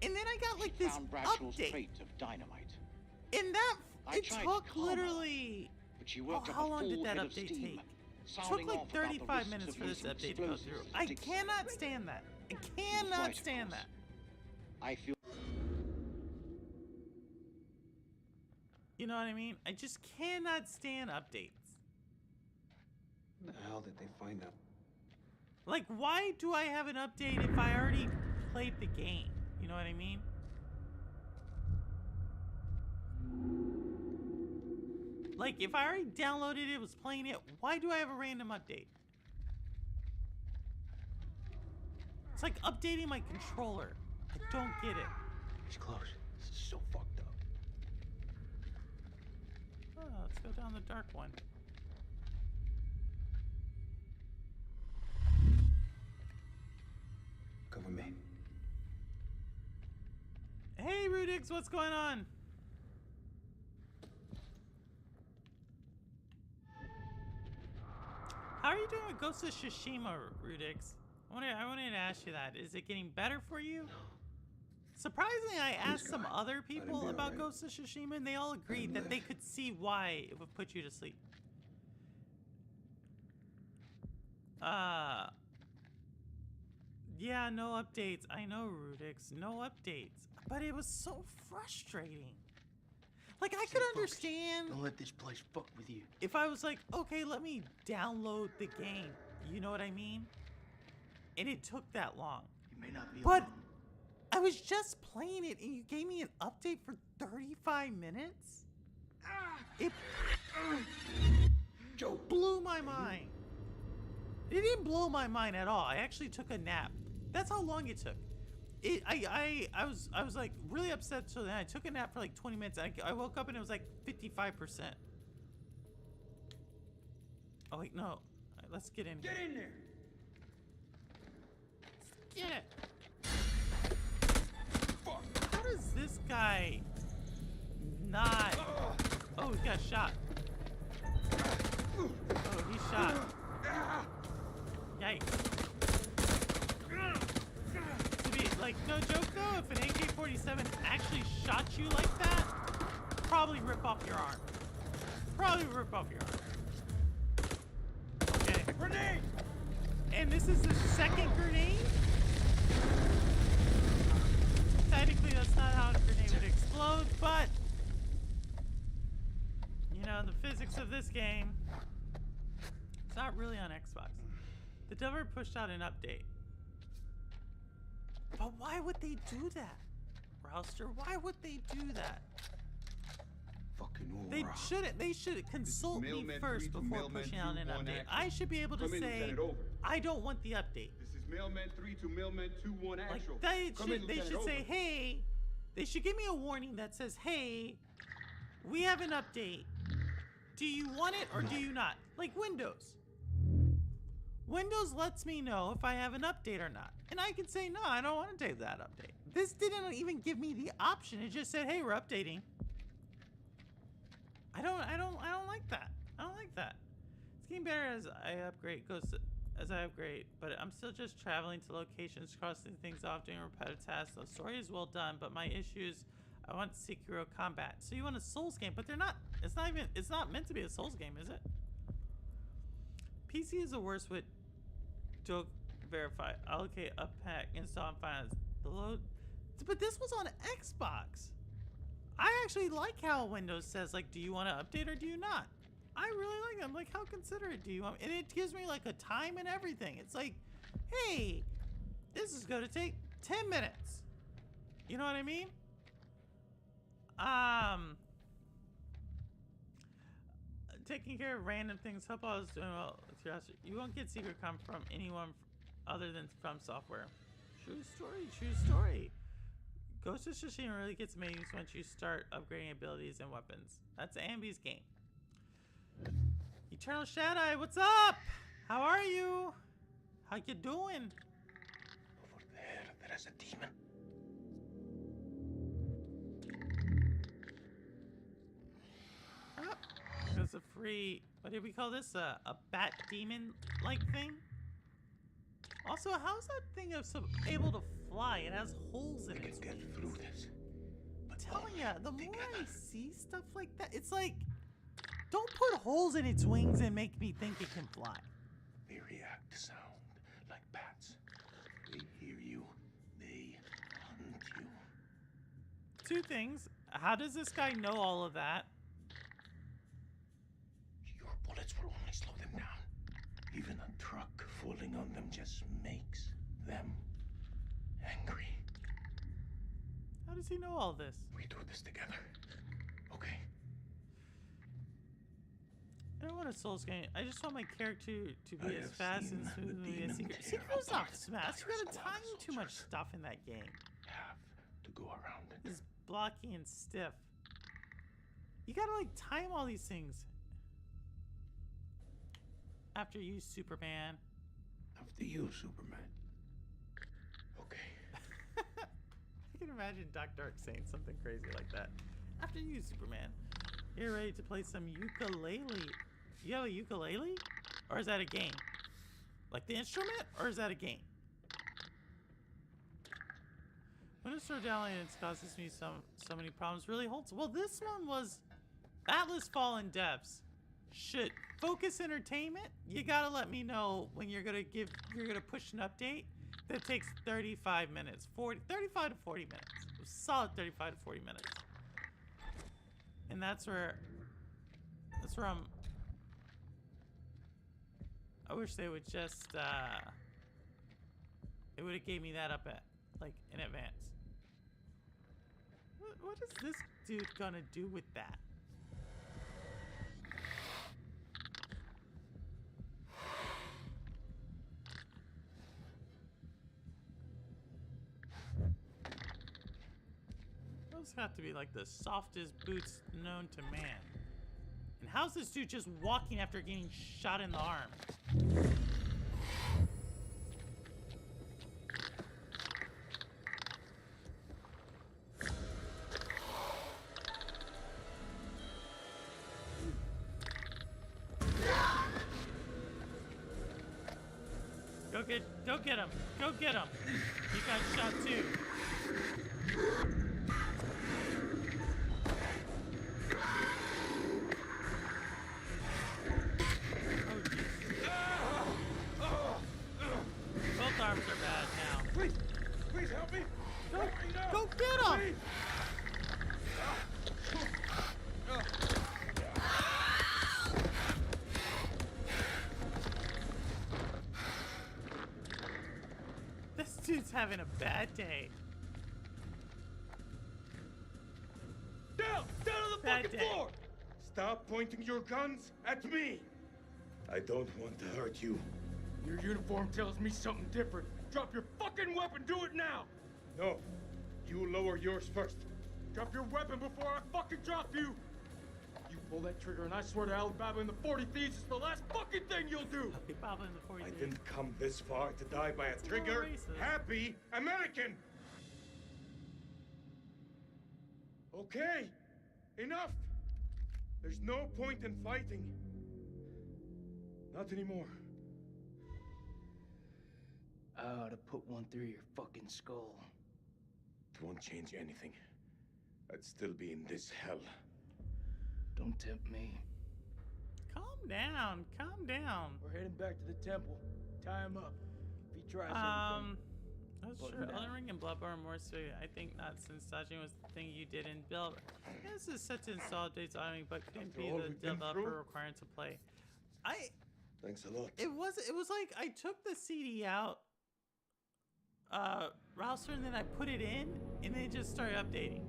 And then I got like She this found Bradshaw's update. trait of dynamite. And that I it tried to took calm her, literally. But she worked up how a long full did that head of update steam, take? It took sounding like off about the 35 risks minutes of for this using update to go explosives through. to I dig cannot secrets. stand that. I She was cannot right, of stand course. that. I feel You know what I mean? I just cannot stand updates. What the hell did they find out? Like, why do I have an update if I already played the game? You know what I mean? Like, if I already downloaded it, was playing it, why do I have a random update? It's like updating my controller. I don't get it. It's close. This is so fucked up. Oh, let's go down the dark one. Cover me. Hey, Rudix, what's going on? How are you doing with Ghost of Tsushima, Rudix? I wanted to ask you that. Is it getting better for you? Surprisingly, I asked some other people be about alright. Ghost of Tsushima, and they all agreed that they could see why it would put you to sleep. Yeah, no updates. I know, Rudix. No updates. But it was so frustrating. Like, I could understand Don't let this place fuck with you. if I was like, okay, let me download the game. You know what I mean? And it took that long. You may not be But alone. I was just playing it and you gave me an update for 35 minutes? It Joe, blew my mind. It didn't blow my mind at all. I actually took a nap. That's how long it took. I was like really upset, so then I took a nap for like 20 minutes. I woke up and it was like 55%. Oh wait, no. All right, let's get in here. Get in there. Get it. How does this guy not? Oh, he got shot. Oh, he's shot. Yikes. To be, like, no joke though, if an AK-47 actually shot you like that, probably rip off your arm. Probably rip off your arm. Okay. Grenade! And this is the second grenade? Technically, that's not how a grenade would explode, but you know, the physics of this game, it's not really on Xbox. The developer pushed out an update. But why would they do that? Rouster, why would they do that? Fucking They shouldn't. They should consult me first before pushing out an update. I should be able to say, I don't want the update. This is Mailman 3 to Mailman 2-1 actual. Like, they should say, hey, they should give me a warning that says, hey, we have an update. Do you want it or do you not? Like Windows. Windows lets me know if I have an update or not. And I can say, no, I don't want to take that update. This didn't even give me the option. It just said, hey, we're updating. I don't like that. I don't like that. It's getting better as I upgrade, but I'm still just traveling to locations, crossing things off, doing repetitive tasks. The story is well done, but my issues, I want Sekiro combat. So you want a Souls game, but they're not, it's not meant to be a Souls game, is it? PC is the worst with don't verify, allocate, unpack, install, and finance. The load, but this was on Xbox. I actually like how Windows says, like, do you want to update or do you not? I really like it. I'm like, how considerate do you want? And it gives me, like, a time and everything. It's like, hey, this is going to take 10 minutes. You know what I mean? Taking care of random things. Hope I was doing well with curiosity. You won't get secret come from anyone other than from software. True story, true story. Ghost of Tsushima really gets amazing once you start upgrading abilities and weapons. That's Ambi's game. Eternal Shadow, what's up? How are you? How you doing? Over there's a demon. Oh, there's a free, what did we call this? A bat demon-like thing? Also, how's that thing able to fly? It has holes in its wings. Get through this. I'm telling you, the more I see stuff like that, it's like, don't put holes in its wings and make me think it can fly. They react to sound like bats. They hear you. They hunt you. Two things. How does this guy know all of that? Your bullets will only slow them down. Even a truck falling on them just makes them angry. How does he know all this? We do this together. Okay. I don't want a Souls game. I just want my character to be as fast and smoothly as Secret. Secret's not fast. You gotta time too much stuff in that game. Have to go around it. It's blocky and stiff. You gotta like time all these things. After you, Superman. After you, Superman. Okay. I can imagine Doc Dark saying something crazy like that. After you, Superman. You're ready to play some ukulele. You have a ukulele? Or is that a game? Like the instrument? Or is that a game? When it's down and it causes me so many problems, really holds. Well, this one was Atlas Fallen devs. Should Focus Entertainment, you gotta let me know when you're gonna push an update that takes 35 minutes, 35 to 40 minutes. A solid 35 to 40 minutes. And that's where I wish they would just, it would have gave me that up at, like, in advance. What is this dude gonna do with that? Those have to be like the softest boots known to man. And how's this dude just walking after getting shot in the arm? Go get him. Go get him. You got shot too. Both arms are bad now. Please help me. Go get him. This dude's having a bad day. Down on the Bad fucking day. floor. Stop pointing your guns at me. I don't want to hurt you. Your uniform tells me something different. Drop your fucking weapon. Do it now. No. You lower yours first. Drop your weapon before I fucking drop you. You pull that trigger and I swear to Alibaba and the 40 Thieves it's the last fucking thing you'll do. Alibaba and the 40 I Thieves. didn't come this far to die by a trigger. racist. Happy American. Okay. Enough. There's no point in fighting. Not anymore. I ought to put one through your fucking skull. It won't change anything. I'd still be in this hell. Don't tempt me. Calm down. Calm down. We're heading back to the temple. Tie him up. If he tries anything, That's put true. him down. Elden Ring and Bloodborne are more sweet. I think not, since dodging was the thing you did in build. This is set to install updates on me, but couldn't After be all the we've been developer through? required to play. Thanks a lot. It was like I took the CD out, browser, and then I put it in, and then it just started updating.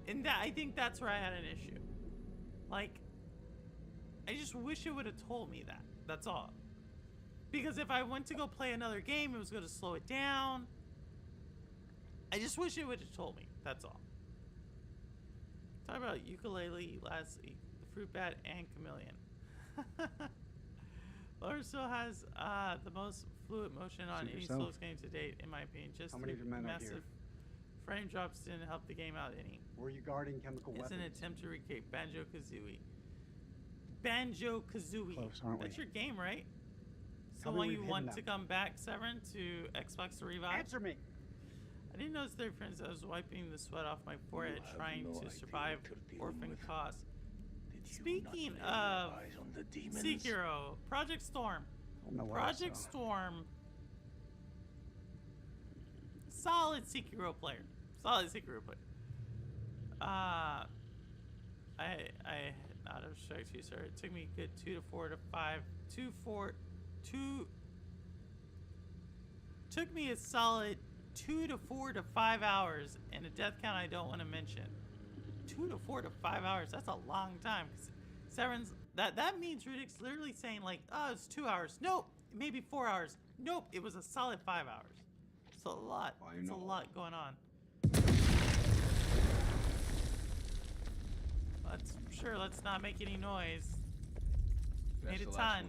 And that, I think that's where I had an issue. Like, I just wish it would have told me that. That's all. Because if I went to go play another game, it was going to slow it down. I just wish it would have told me. That's all. Talk about ukulele last week, the fruit bat, and chameleon. Laura still has the most fluid motion on Suit any yourself. Souls game to date, in my opinion. Just How many of your men are massive here? frame drops didn't help the game out any. Were you guarding chemical It's weapons? an attempt to recreate Banjo-Kazooie. Banjo-Kazooie. Close, aren't we? That's your game, right? So Tell me when we've you hidden want them. to come back, Severin, to Xbox to revive? Answer me. I didn't notice the difference. I was wiping the sweat off my forehead, have trying no to idea survive what you're dealing orphan with. cost. Did you Speaking not lay of your eyes on the demons? Sekiro, Project Storm. I don't know what I Project saw. Storm. Solid Sekiro player. Solid Sekiro player. I not obstruct you, sir. It took me a good 2 to 4 to 5. Took me a solid 2 to 4 to 5 hours, and a death count I don't want to mention. 2 to 4 to 5 hours. That's a long time. 'Cause Severin's that means Rudik's literally saying like, oh, it's 2 hours. Nope, maybe 4 hours. Nope, it was a solid 5 hours. It's a lot. I It's a know. lot going on. Let's not make any noise. Made a ton.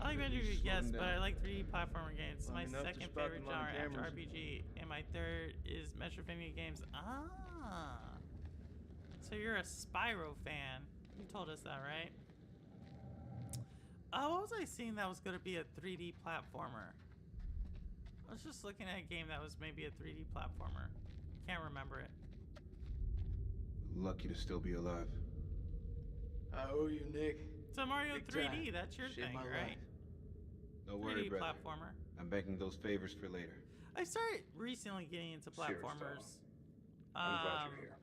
I like Banjo, yes, but I like 3D platformer games. It's my Long enough to second spot favorite them on genre after cameras. RPG, and my third is Metroidvania games. Ah, so you're a Spyro fan. You told us that, right? What was I seeing that was going to be a 3D platformer? I was just looking at a game that was maybe a 3D platformer. Can't remember it. Lucky to still be alive. I owe you, Nick. So Mario Big 3D, time. that's your Saved thing, my right? life. No worry, 3D brother. platformer. I'm banking those favors for later. I started recently getting into Serious, platformers. I'm glad you're here.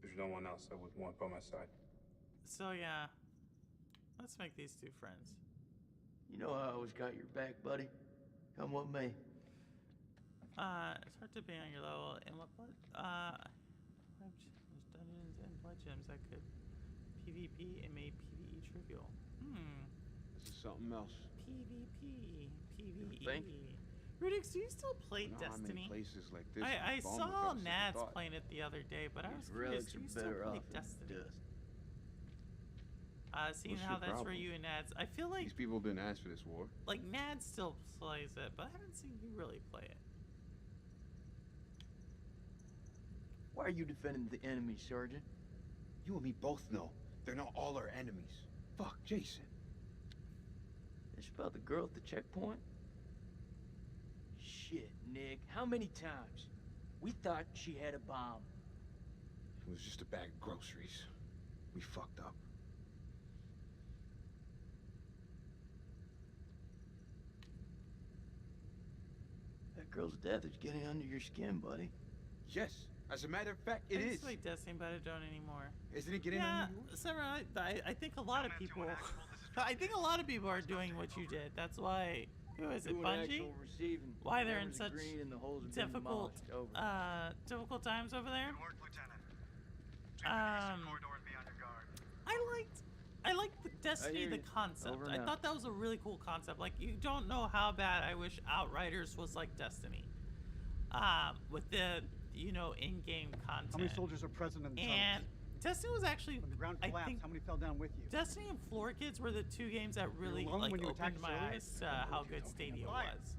There's no one else I would want by my side. So yeah, let's make these two friends. You know I always got your back, buddy. Come with me. It's hard to be on your level. And what there's dungeons and blood gems that could PvP and made PvE trivial. This is something else. PvP, think? PvE. Rudix, do you still play You know how many Destiny? places like this I would bomb saw the first second Nads thought. playing it the other day, but I was These curious. relics Do are you still better play off in Destiny? dust. Seeing What's how your that's for problem? you and Nads, I feel like These people have been asked for this war. Nads still plays it, but I haven't seen you really play it. Why are you defending the enemy, Sergeant? You and me both know they're not all our enemies. Fuck, Jason. It's about the girl at the checkpoint? Shit, Nick. How many times? We thought she had a bomb. It was just a bag of groceries. We fucked up. That girl's death is getting under your skin, buddy. Yes, as a matter of fact, it I is. just like Destiny, but I don't anymore. Isn't it getting Yeah, under yours? Sarah, I think a lot of people. I think a lot of people are doing what you did. That's why. Who is it, Doing Bungie? actual receiving. Why they're in Cameras are such green and the holes have been difficult, demolished. Over. difficult times over there? Good work, Lieutenant. Check the corridor and be on your guard. I liked the Destiny, the you. concept. Over I now. thought that was a really cool concept. Like, you don't know how bad I wish Outriders was like Destiny. With the, in-game content. How many soldiers are present in the tunnels? And Destiny was actually, When the ground I collapsed, think, how many fell down with you? Destiny and Floor Kids were the two games that really alone when you opened attacked my Sirius? eyes to how good Stadia Liar. was.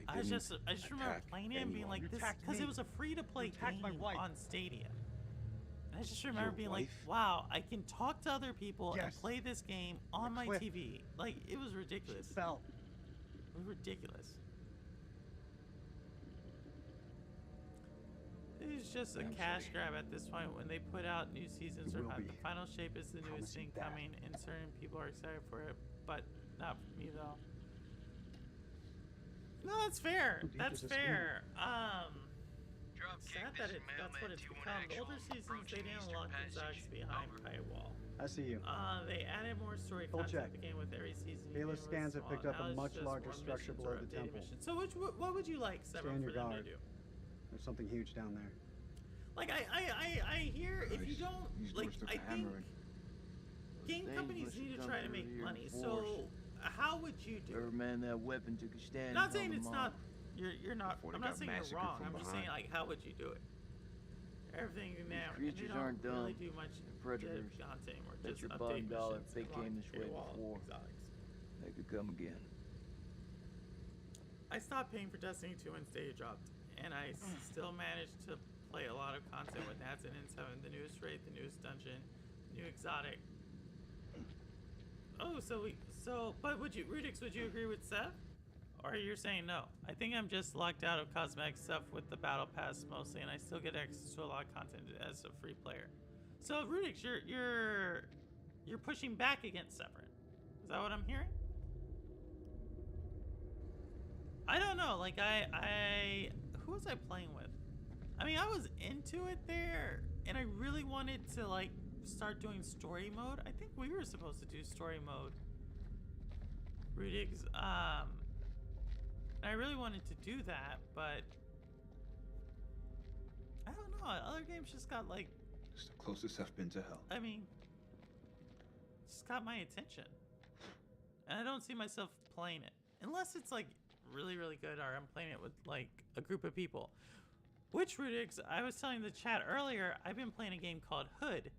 I just remember playing it and being like, this, because it was a free-to-play game my wife. on Stadia. And I just remember Your being like, wife? wow, I can talk to other people and Yes. play this game on my cliff. TV. Like, it was She ridiculous. fell. It was ridiculous. It was just a cash grab at this point. When they put out new seasons It or will not, be. the final shape is the newest Promising thing that. coming, and certain people are excited for it, but not me though. No, that's fair. Who teaches That's us fair. Dropkick, Sad this that is that's what Mailman it's 2-1 become. The actual. older seasons, they Approaching didn't Eastern lock Passage. exotics behind Over. paywall. I see you. They added more story Full content check. to the game with every season. Bayless Even scans with have picked small- up a now it's much just larger more structure missions below or the updated temple. missions. So what would you like, Severin, Stand for your them guard. to do? There's something huge down there. Like I hear if you don't These like doors took I a think hammering. game Things companies must need have to come try to through make here money. in So force. how would you do Whoever it? man that weapon took a stand. Not and saying held it's them not off. you're not Before they I'm not got saying you're massacred wrong. from I'm just saying behind. like how would you do it? Everything now and they creatures don't aren't really dumb. do much They're predators. content anymore. Bet Just your update bottom dollar missions if they and came launch this way paywall before. exotics. They could come again. I stopped paying for Destiny 2 when Stadia dropped, and I still managed to play a lot of content with Nats and N7, the newest raid, the newest dungeon, new exotic. Oh, but Rudix, would you agree with Seth? Or you're saying no? I think I'm just locked out of cosmetic stuff with the battle pass mostly, and I still get access to a lot of content as a free player. So Rudix, you're pushing back against Severin. Is that what I'm hearing? I don't know. Like who was I playing with? I mean, I was into it there, and I really wanted to like start doing story mode. I think we were supposed to do story mode. Rudix, I really wanted to do that, but I don't know. Other games just got like, It's the closest I've been to hell. I mean, just got my attention, and I don't see myself playing it unless it's like really, really good, or I'm playing it with like a group of people. Which Rudix, I was telling the chat earlier, I've been playing a game called Hood.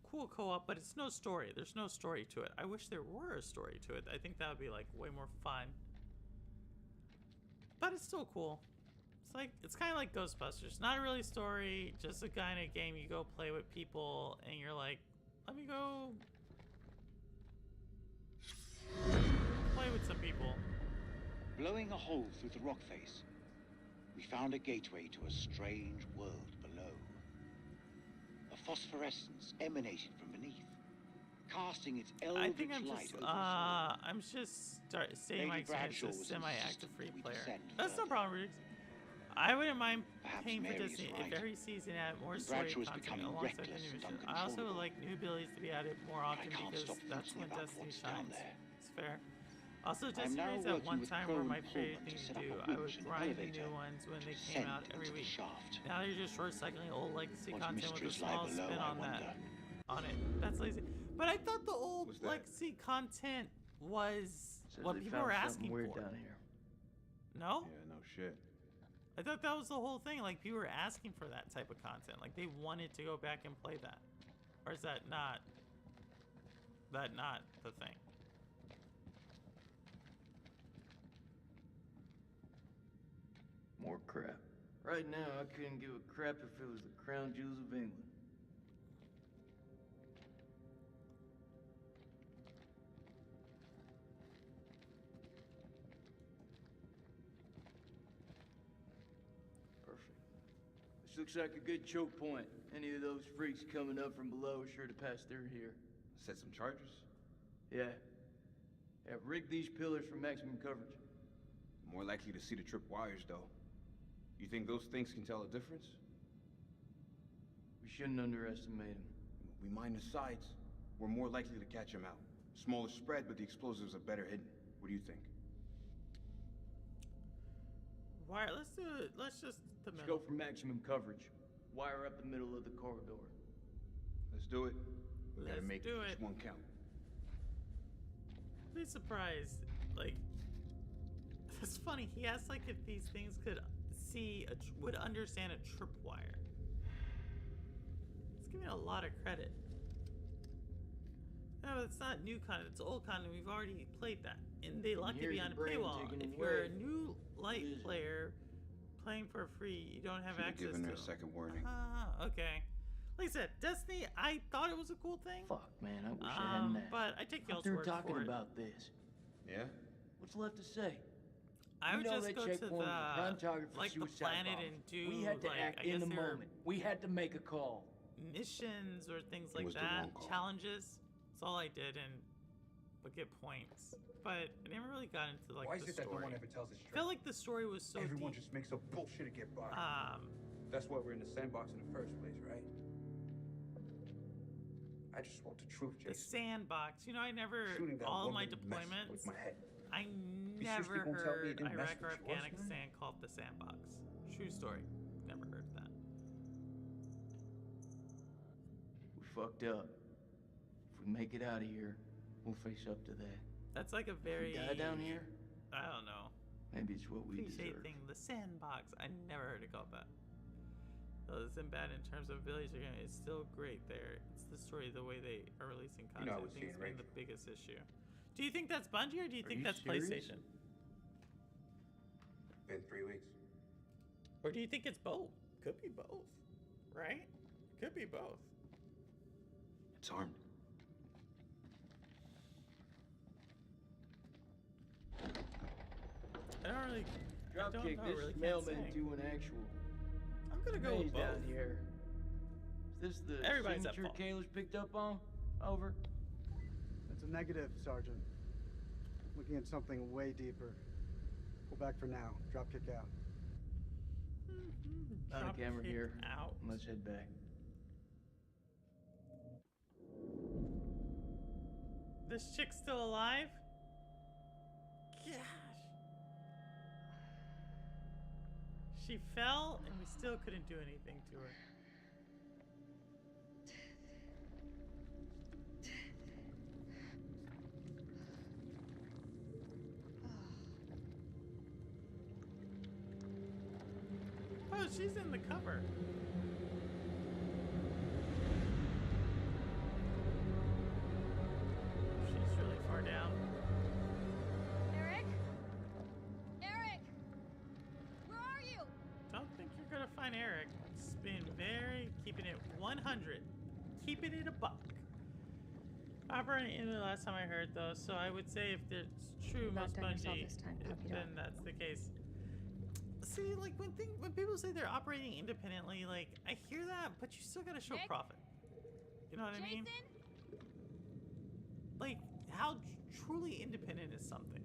Cool co-op, but it's no story. There's no story to it. I wish there were a story to it. I think that would be like way more fun. But it's still cool. It's kind of like Ghostbusters. Not really a story, just a kind of game you go play with people and you're like, let me go play with some people. Blowing a hole through the rock face, we found a gateway to a strange world below. A phosphorescence emanated from beneath, casting its I eldritch think light over us I'm just stating my Lady experience Bradshaw as was semi-active insistent free that we player. descend That's no further. problem, Rudix. I wouldn't mind Perhaps paying for Mary is Disney right. if every season had more And story Bradshaw is content becoming alongside the reckless new and missions. I also would uncontrollable. like new abilities to be added more I often can't because stop that's thinking when about Destiny what's down shines. there. It's fair. Also, I am Destiny now raids at working one with time were Crone my favorite Pullman to thing to set up do. a I route would and grind the elevator new ones when to they came descend out every into the week. shaft. Now you're just recycling old legacy What content with a mysteries lie small below, spin I on that. wonder. On it. That's lazy. But I thought the old What's that? legacy content was Says what they people found were something asking weird for. down here. No? Yeah, no shit. I thought that was the whole thing. Like, people were asking for that type of content. Like, they wanted to go back and play that. Or is that not the thing? More crap. Right now, I couldn't give a crap if it was the crown jewels of England. This looks like a good choke point. Any of those freaks coming up from below are sure to pass through here. Set some charges? Yeah. Yeah, rig these pillars for maximum coverage. More likely to see the trip wires, though. You think those things can tell a difference? We shouldn't underestimate them. We mine the sides. We're more likely to catch them out. Smaller spread, but the explosives are better hidden. What do you think? Wire, let's do it. Let's just the Let's middle. go for maximum coverage. Wire up the middle of the corridor. Let's do it. We gotta Let's make do each it. one count. Be surprised. Like, it's funny. He asked like if these things could would understand a tripwire. It's giving a lot of credit. No, it's not new content. It's old content. We've already played that, and they lock you behind a paywall. If you're a new light player playing for free, you don't have access given to her a them. second warning. Okay. Like I said, Destiny, I thought it was a cool thing. Fuck, man, I wish I hadn't that. But I take y'all's They're word talking for it. about this. Yeah? What's left to say? I would just go to checkpoint was a prime target for the suicide planet bombs. and do We had to like act I in guess the there are moment. We had to make a call. missions or things like was the that, wrong call. challenges. That's all I did, and would get points. But I never really got into like Why the is it that no story. one ever tells us I felt like the story was so Everyone deep. just makes up bullshit to get by. That's why we're in the sandbox in the first place, right? I just want the truth, The Jason. sandbox. You know, I never Shooting that all of my woman messed deployments. with my head. I You never seriously gonna tell me it heard didn't mess Iraq or with yours, Afghanistan man? called the sandbox. True story. Never heard that. We fucked up. If we make it out of here, we'll face up to that. That's like a If we very die down here, I don't know. maybe it's what we Cliche deserve. thing, the sandbox. I never heard it called that. Though it isn't bad in terms of abilities. It's still great there. It's the story, the way they are releasing You know, I content. was I think it's seeing been the biggest issue. Do you think that's Bungie or do you think you that's serious? PlayStation? Been 3 weeks. Or do you think it's both? Could be both, right? Could be both. It's armed. I don't really. I don't Dropkick know, this really can't mailman say. to an actual. I'm gonna go Maze with both. down here. Is this the Everybody's at signature fault. Kayla's picked up on? Over. That's a negative, Sergeant. Looking at something way deeper. Pull back for now. Drop kick out. Not Drop a camera kick here. Out. Let's head back. This chick's still alive? Gosh. She fell and we still couldn't do anything to her. Oh, she's in the cover. She's really far down. Eric? Eric! Where are you? Don't think you're gonna find Eric. It's been keeping it 100. Keeping it a buck. Operating in the last time I heard though, so I would say if it's true, You've most outdone yourself Bungie, this time, puppy dog. then that's the case. See, like when people say they're operating independently, like I hear that, but you still gotta show Nick? profit. You know what I mean? Jason? Like how truly independent is something?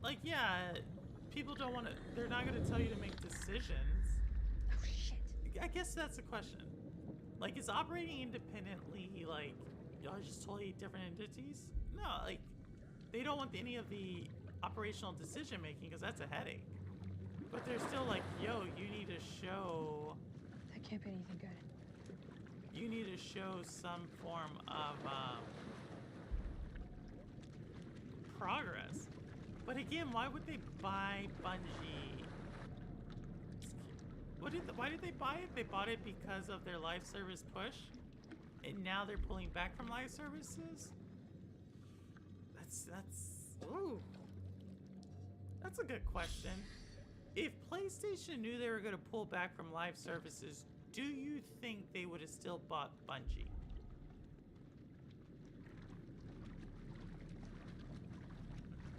Like yeah, people don't want to. They're not gonna tell you to make decisions. Oh shit. I guess that's the question. Like, is operating independently like y'all just totally different entities? No, like they don't want any of the operational decision making because that's a headache. But they're still like, yo, you need to show. That can't be anything good. You need to show some form of progress. But again, why would they buy Bungie? Why did they buy it? They bought it because of their live service push, and now they're pulling back from live services. Ooh, that's a good question. If PlayStation knew they were going to pull back from live services, do you think they would have still bought Bungie?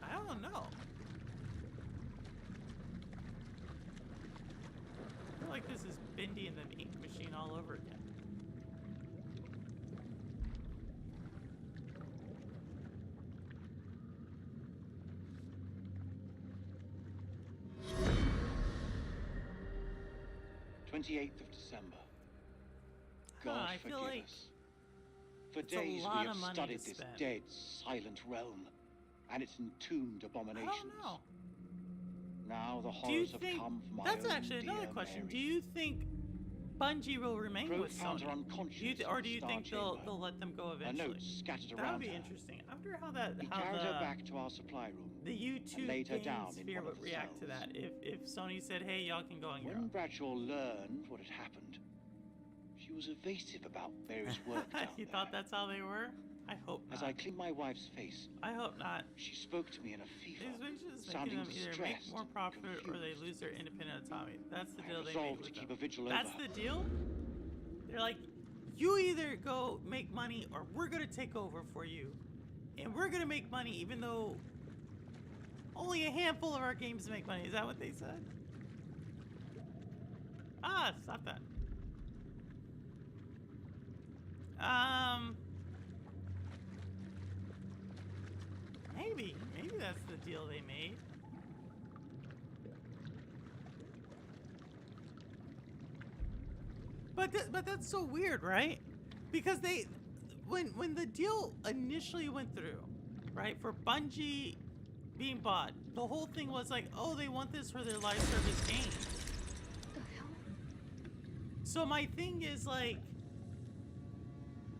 I don't know. like this is Bindi and the ink machine all over again. December. God I feel forgive like us. For it's a days lot we of have money studied to this spend. dead, silent realm and its entombed abominations. I don't know. Now the Do you horrors have think come for my that's own actually another dear question? Mary. Do you think Bungie will remain Crow with found her Sony? unconscious Or in do the you Star think they'll Chamber. let them go Her eventually? notes scattered That around would be her. interesting. I wonder He how carried her back to our supply room. the YouTube and laid her game down in sphere one of would the react to cells. that if Sony said, "Hey, y'all can go on your When own." Bradshaw learned what had happened, she was evasive about Mary's work down You there. thought that's how they were? I hope not. As I cleaned my wife's face, I hope not. she spoke to me in a fever, These witches making sounding them either make distressed more and profit or they confused. lose their independent autonomy. That's the I deal they made resolved with to them. keep a vigil That's over. the deal? They're like, you either go make money or we're gonna take over for you. And we're gonna make money even though only a handful of our games make money. Is that what they said? Ah, stop that. Maybe that's the deal they made. But that's so weird, right? Because when the deal initially went through, right, for Bungie being bought, the whole thing was like, oh, they want this for their live service games. The hell? So my thing is like,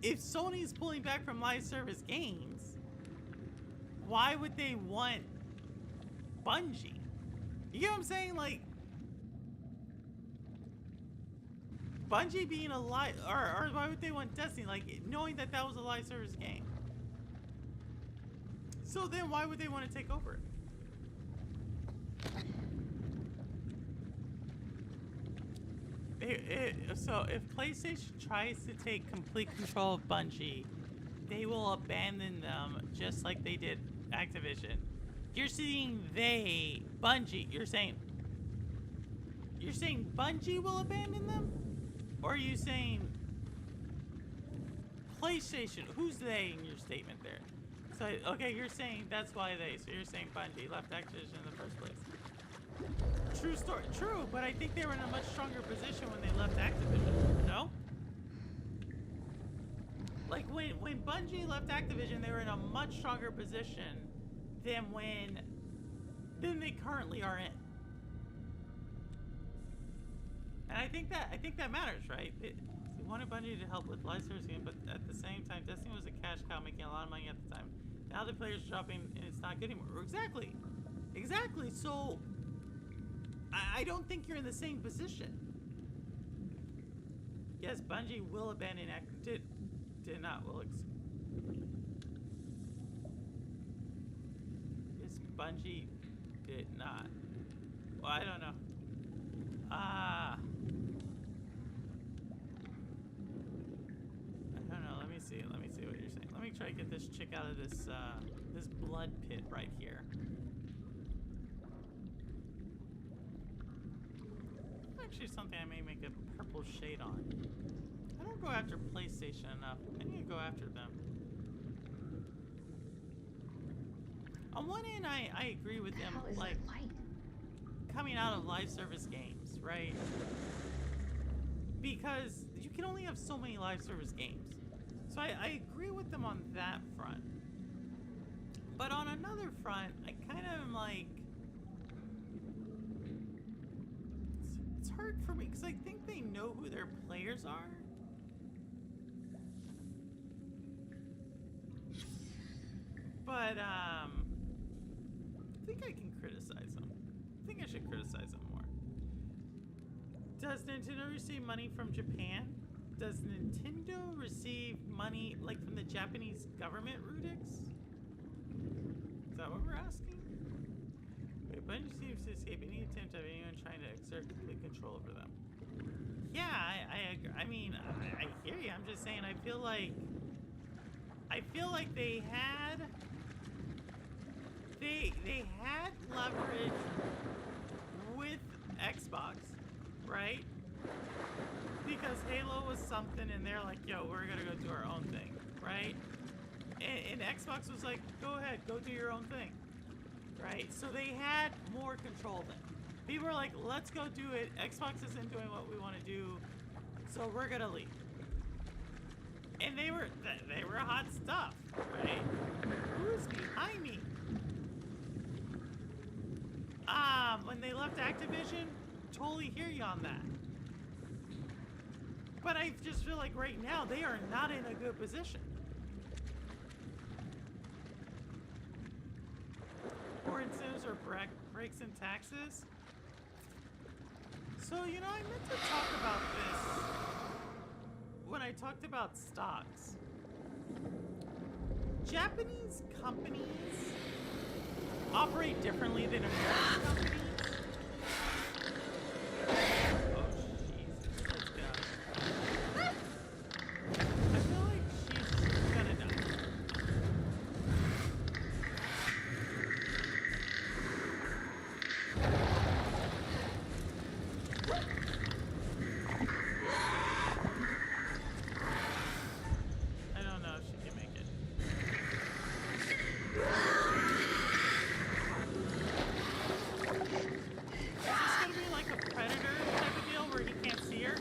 if Sony's pulling back from live service games, why would they want Bungie? You know what I'm saying? Like, Bungie being a live, or why would they want Destiny? Like, knowing that that was a live service game. So then why would they want to take over it? So if PlayStation tries to take complete control of Bungie, they will abandon them just like they did Activision. You're saying Bungie, you're saying Bungie will abandon them? Or are you saying PlayStation? Who's they in your statement there? So, okay, you're saying that's why so you're saying Bungie left Activision in the first place. True story, true, but I think they were in a much stronger position when they left Activision, no? Like, when Bungie left Activision, they were in a much stronger position than they currently are in. And I think that matters, right? They wanted Bungie to help with live service game, but at the same time, Destiny was a cash cow making a lot of money at the time. Now the players are dropping and it's not good anymore. Exactly. So I don't think you're in the same position. Yes, Bungie will abandon did not will. Yes, Bungie did not. Well, I don't know. I don't know. Let me see what you're saying. Let me try to get this chick out of this this blood pit right here. Actually, something I may make a purple shade on. I don't go after PlayStation enough. I need to go after them. On one end, I agree with them, like coming out of live service games, right? Because you can only have so many live service games. So I agree with them on that front. But on another front, I kind of am like, it's hard for me because I think they know who their players are. But I think I can criticize them. I think I should criticize them more. Does Nintendo receive money from Japan? Does Nintendo receive money like from the Japanese government, Rudix? Is that what we're asking? Wait, Bungie seems to escape any attempt of anyone trying to exert complete control over them. Yeah, I agree. I mean, I hear you. I'm just saying, I feel like they had leverage with Xbox, right? Because Halo was something and they're like, yo, we're gonna go do our own thing, right? And Xbox was like, go ahead, go do your own thing, right? So they had more control then. People were like, let's go do it. Xbox isn't doing what we want to do, so we're gonna leave. And they were hot stuff, right? Who's behind me? When they left Activision, totally hear you on that. But I just feel like right now they are not in a good position. Or incentives or breaks in taxes. So, you know, I meant to talk about this when I talked about stocks. Japanese companies operate differently than American companies. Oh, Jesus. Let's go. I feel like she's gonna die. I don't know if she can make it. Is this gonna be like a predator type of deal where he can't see her?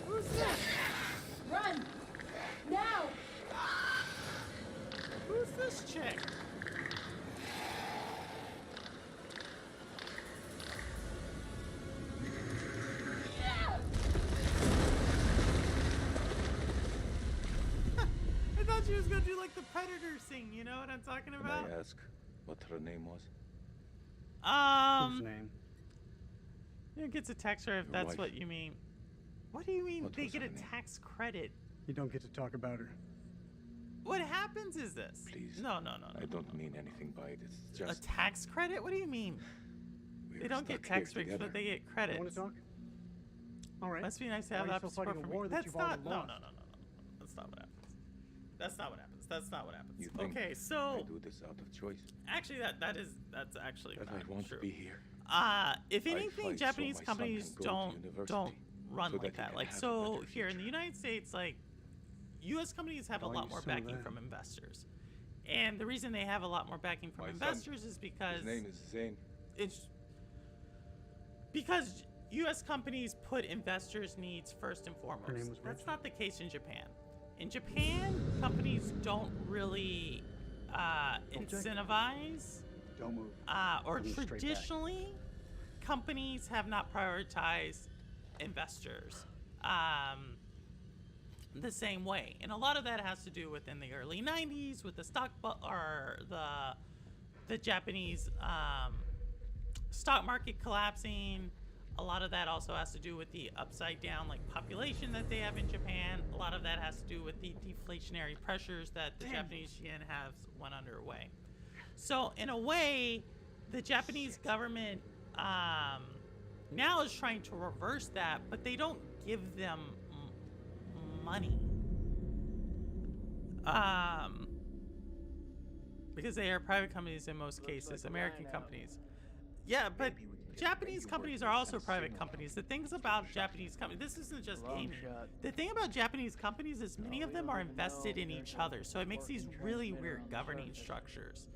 Who's this? Run! Now! Who's this chick? I thought she was gonna do like the predator thing, you know what I'm talking about? May I ask what her name was? Whose name? It gets a tax credit if Your that's wife. what you mean. What do you mean What they was get a her name? tax credit? You don't get to talk about her. What happens is this. Please. No. I don't mean anything by it. It's A just tax credit? What do you mean? They don't get stuck here tax breaks, together. but they get You credits. want to talk? All right. Must be nice to Why have are you that still fighting support a from war me. that That's you've not. already No. lost? That's not what happens. That's not what happens. That's not what happens. You think Okay, I so do this out of choice. actually, that's actually That not I want true. to be here. If I anything, fight so Japanese my son companies can go to don't university, run so like that he that. can Like have a so better here in the United States, like U.S. companies have a Calling lot you more some of backing them. from investors, and the reason they have a lot more backing from My son, investors is because His name is Zane. it's because U.S. companies put investors' needs first and foremost. Her name was That's Rachel. not the case in Japan. In Japan, companies don't really incentivize Don't move. or Move straight back. traditionally, companies have not prioritized investors the same way, and a lot of that has to do with in the early '90s with the or the Japanese stock market collapsing. A lot of that also has to do with the upside down like population that they have in Japan. A lot of that has to do with the deflationary pressures that the Japanese yen has went underway. So in a way, the Japanese government now is trying to reverse that, but they don't give them money. Because they are private companies in most cases, American companies. Yeah, but Japanese companies are also private companies. The things about Japanese companies, this isn't just gaming. The thing about Japanese companies is many of them are invested in each other, so it makes these really weird governing structures.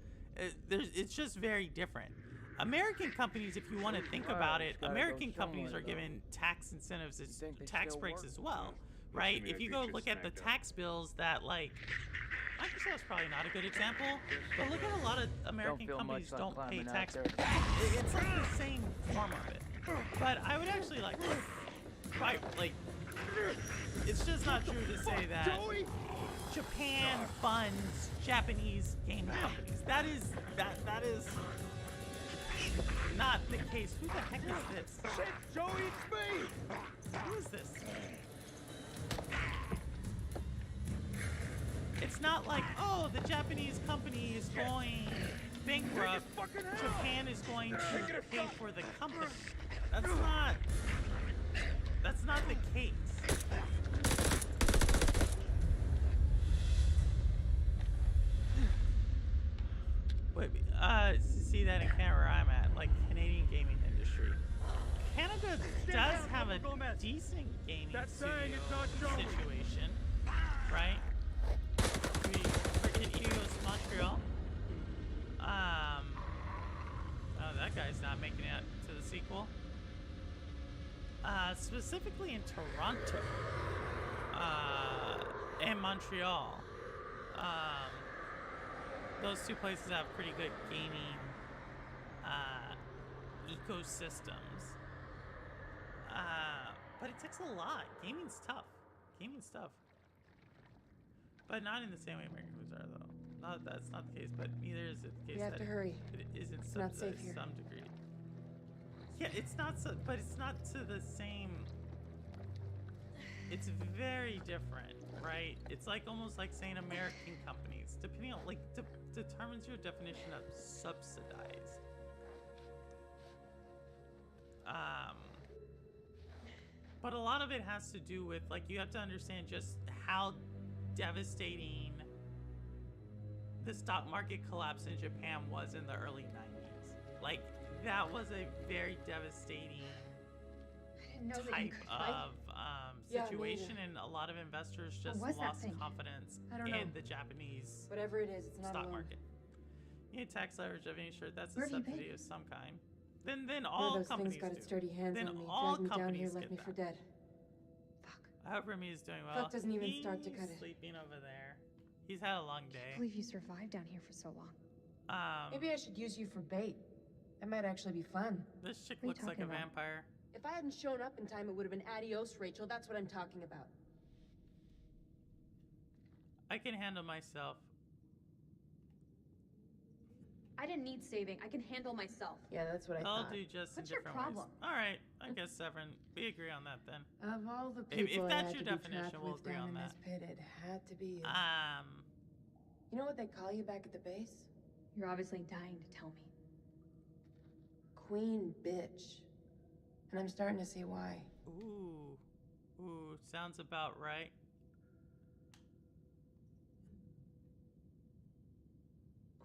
It's just very different. American companies, if you want to think about it, American companies are given tax incentives, tax breaks as well, right? If you go look at the tax bills that like, Microsoft's probably not a good example, but look at a lot of American companies don't pay tax. It's like the same form of it. But I would actually like, it's just not true to say that Japan funds Japanese game companies. That is not the case. Who the heck is this? Shit, Joey, it's me! Who is this? It's not like, oh, the Japanese company is going bankrupt. Japan is going to pay for the company. That's not the case. see that in Canada where I'm at, like Canadian gaming industry. Canada does have a decent gaming situation, right? We forget EOS Montreal. Oh, that guy's not making it to the sequel. Specifically in Toronto, and Montreal. Those two places have pretty good gaming ecosystems. But it takes a lot. Gaming's tough. Gaming's tough. But not in the same way Americans are, though. That's not the case, but neither is it the case We have that to hurry. it isn't It's not safe subsidized to here. some degree. Yeah, it's not so, but it's not to the same. It's very different, right? It's like almost like saying American companies, depending on like determines your definition of subsidized. But a lot of it has to do with like you have to understand just how devastating the stock market collapse in Japan was in the early 90s. Like that was a very devastating type of situation, and a lot of investors just lost confidence in the Japanese Whatever it is, it's not stock alone. market. You need tax leverage of any sort. That's a Where have you subsidy been? of some kind. Then One all of those companies things got do. its dirty hands Then on me, all dragged me down companies here, get left me for that. dead. I hope Remy's doing well. Fuck doesn't even start to cut He's it. sleeping over there. He's had a long I day. can't believe you survived down here for so long. Maybe I should use you for bait. That might actually be fun. This chick What are you looks like a talking about? vampire. If I hadn't shown up in time, it would have been adios, Rachel. That's what I'm talking about. I can handle myself. I didn't need saving. I can handle myself. Yeah, that's what I I'll thought. do just What's in your different problem? ways. All right, I guess Severin, we agree on that then. Of all the If people I that's had your to be definition, trapped we'll with agree down on in that. this pit, it had to be you. Um, You know what they call you back at the base? You're obviously dying to tell me. Queen bitch. And I'm starting to see why. ooh, sounds about right.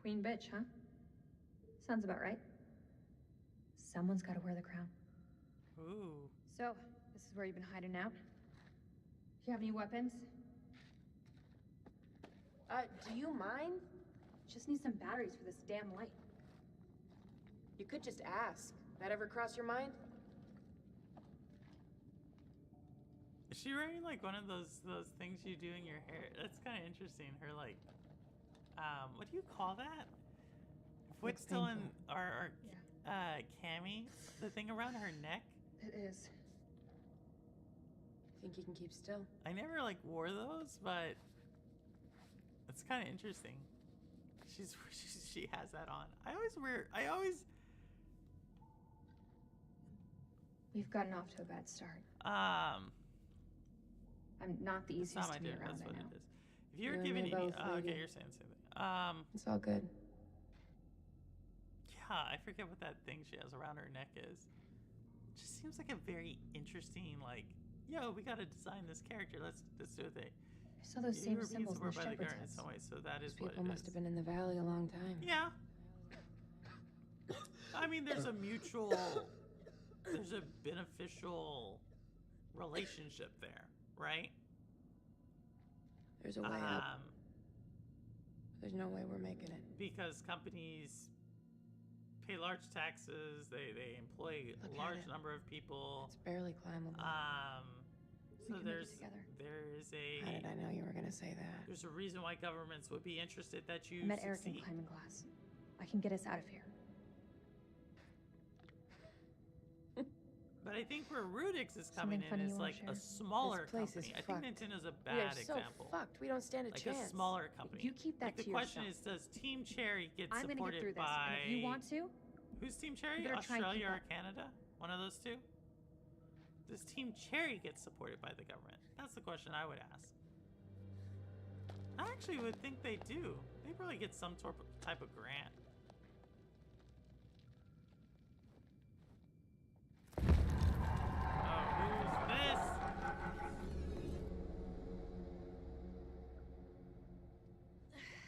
Queen bitch, huh? Sounds about right. Someone's got to wear the crown. Ooh. So, this is where you've been hiding out? Do you have any weapons? Do you mind? Just need some batteries for this damn light. You could just ask. That ever cross your mind? Is she wearing like one of those things you do in your hair? That's kind of interesting. Her like, what do you call that? What's still in our cami? The thing around her neck? It is. Think you can keep still? I never like wore those, but it's kind of interesting. She has that on. I always. We've gotten off to a bad start. I'm not the It's not easiest my to be dude. around, That's I what know. it is. If you're You and giving me any, both, okay, lady. you're saying the same thing. It's all good. Yeah, I forget what that thing she has around her neck is. Just seems like a very interesting, like, yo, we gotta design this character. Let's do a thing. I saw those same You were being symbols in the supported by the shepherd's garden in huts. some way, so that is Those what people it must is. have been in the valley a long time. Yeah. I mean, there's a beneficial relationship there, right? There's a way up. There's no way we're making it. Because companies pay large taxes, they employ Look a at large it. number of people. It's barely climbable. So We can make it together. there is a How did I know you were gonna say that? there's a reason why governments would be interested that you I met Eric in succeed. climbing class. I can get us out of here. But I think where Rudix is coming Something funny in you is wanna like share? a smaller This place is company. I think fucked. Nintendo's a We are bad so example. fucked. We don't stand a Like chance. a smaller company. You keep that Like, to the question yourself. is, does Team Cherry get I'm gonna supported get through this, by? and if you want to, Who's Team Cherry? better try and Australia keep or up. Canada? One of those two? Does Team Cherry get supported by the government? That's the question I would ask. I actually would think they do. They probably get some type of grant. Oh, who's this?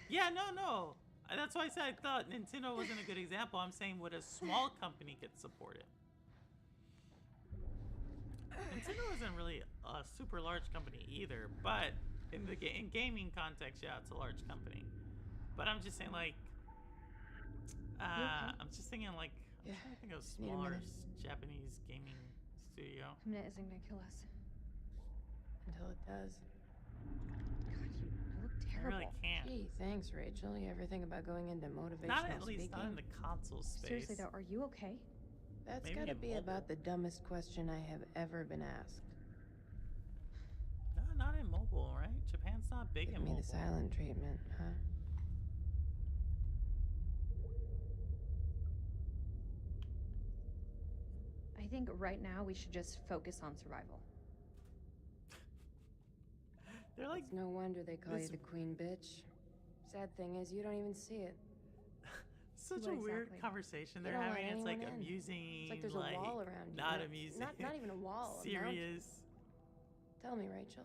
Yeah, no. That's why I said I thought Nintendo wasn't a good example. I'm saying would a small company could support it? Nintendo isn't really a super large company either, but in the in gaming context, yeah, it's a large company. But I'm just saying, like, I'm just thinking, like, I'm trying to think of a smaller Japanese gaming studio. A minute isn't gonna kill us. Until it does. God, you look terrible. I really can't. Gee, thanks, Rachel. You ever think about going into motivational Not at least speaking? not in the console space. Seriously though, are you okay? That's Maybe gotta in be mobile. about the dumbest question I have ever been asked. No, not in mobile, right? Japan's not big Give in me mobile. the silent treatment, huh? I think right now we should just focus on survival. They're like, it's no wonder they call you the queen bitch. Sad thing is, you don't even see it. Such a weird conversation they're having. It's like amusing, It's like there's a wall around you. not amusing, not even a wall. serious. Tell me, Rachel.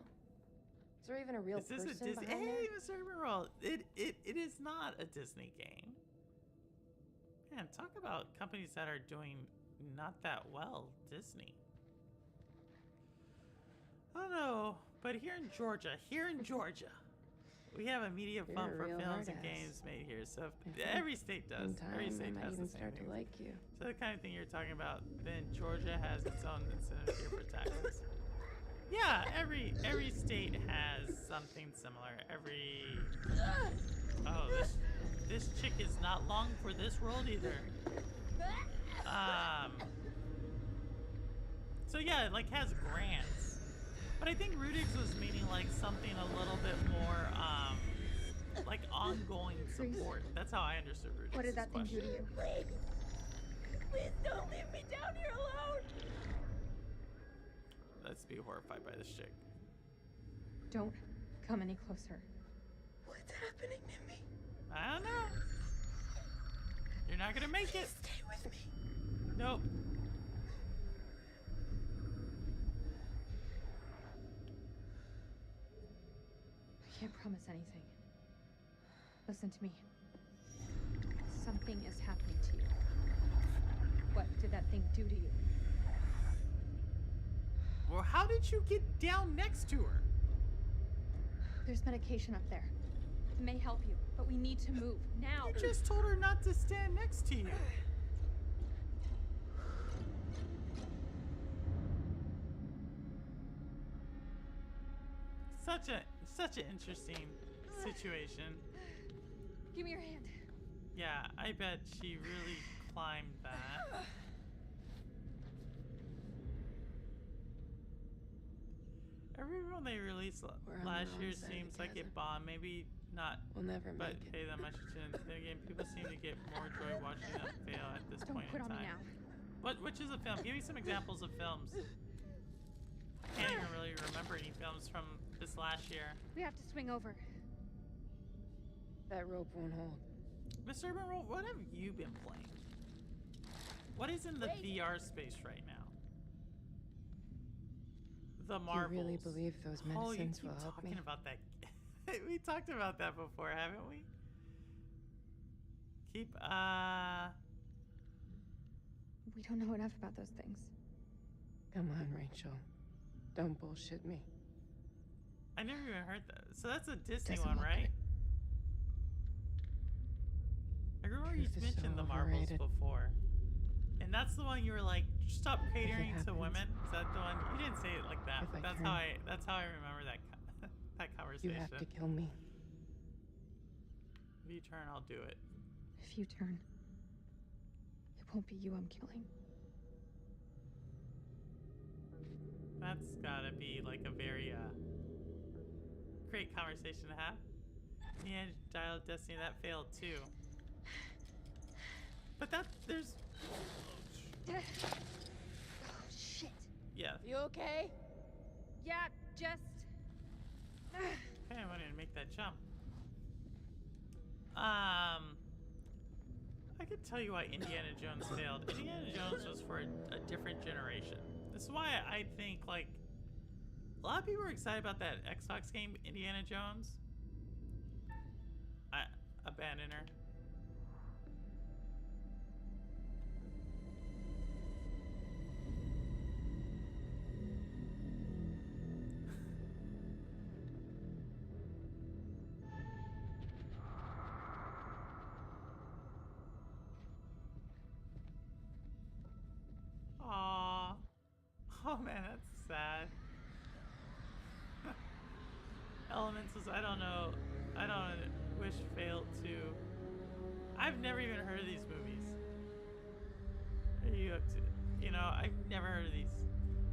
Is there even a real person Disney? behind there? Hey, Mr. Emerald, it is not a Disney game. Man, talk about companies that are doing not that well. Disney. I don't know, but here in Georgia, we have a media fund for films and games made here. So every state does. Every state has the same thing. Like you. So the kind of thing you're talking about, then Georgia has its own incentive here for taxes. Yeah, every state has something similar. Oh, this chick is not long for this world either. So yeah, it like has grants. But I think Rudix was meaning like something a little bit more like ongoing support. That's how I understood Rudix. What did that thing do to you? Please don't leave me down here alone. Let's be horrified by this chick. Don't come any closer. What's happening to me? I don't know. You're not gonna make it. Stay with me. Nope. I can't promise anything. Listen to me. Something is happening to you. What did that thing do to you? Well, how did you get down next to her? There's medication up there. It may help you, but we need to move now. You just told her not to stand next to you. Such an interesting situation. Give me your hand. Yeah, I bet she really climbed that. Every one they released last year seems like it bombed. Maybe not, we'll never but make it. pay that much attention. Then again, people seem to get more joy watching them fail at this point in time. Don't quit on me now. Which is a film? Give me some examples of films. I can't even really remember any films from this last year. We have to swing over. That rope won't hold. Mr. Urban, what have you been playing? What is in the VR space right now? The Marvels. You really believe those medicines will help me? Talking about that. We talked about that before, haven't we? We don't know enough about those things. Come on, Rachel. Don't bullshit me. I never even heard that. So that's a Disney one, right? I remember you mentioned the Marvels before. And that's the one you were like, stop catering to women. Is that the one? You didn't say it like that. But that's how I remember that that conversation. You have to kill me. If you turn, I'll do it. If you turn, it won't be you I'm killing. That's gotta be like a very great conversation to have. Yeah, Dial of Destiny, that failed too. But there's Oh shit. Yeah. You okay? Yeah, just Okay, I wanted to make that jump. I could tell you why Indiana Jones failed. Indiana Jones was for a different generation. This is why I think like a lot of people are excited about that Xbox game, Indiana Jones. I abandon her. bad. Elementals, I don't know. I don't wish failed to. I've never even heard of these movies. What are you up to? You know, I've never heard of these.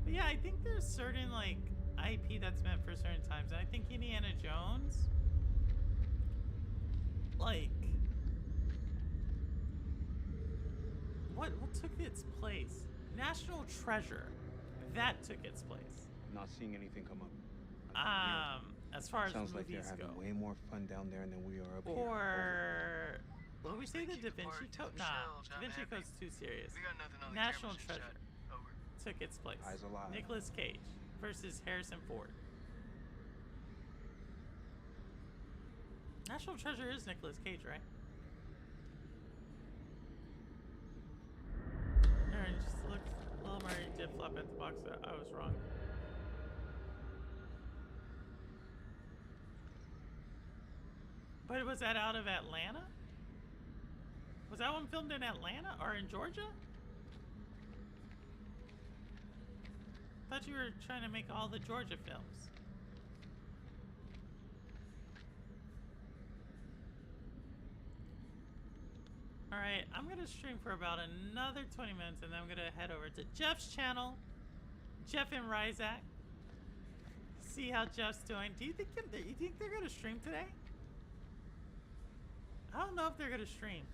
But yeah, I think there's certain like IP that's meant for certain times. And I think Indiana Jones, like, what took its place? National Treasure, that took its place. Not seeing anything come up. As far as sounds like movies they're go. having way more fun down there than we are up here. Or what we say, the Da Vinci Code? Nah, Da Vinci Code's too serious. National Treasure took its place. Eyes alive. Nicolas Cage versus Harrison Ford. National Treasure is Nicolas Cage, right? Aaron just looked. Little Murray did flop at the box. I was wrong. But was that out of Atlanta? Was that one filmed in Atlanta or in Georgia? I thought you were trying to make all the Georgia films. Alright, I'm going to stream for about another 20 minutes and then I'm going to head over to Jeff's channel. Jeff and Ryzak. See how Jeff's doing. Do you think they're going to stream today? I don't know if they're gonna stream.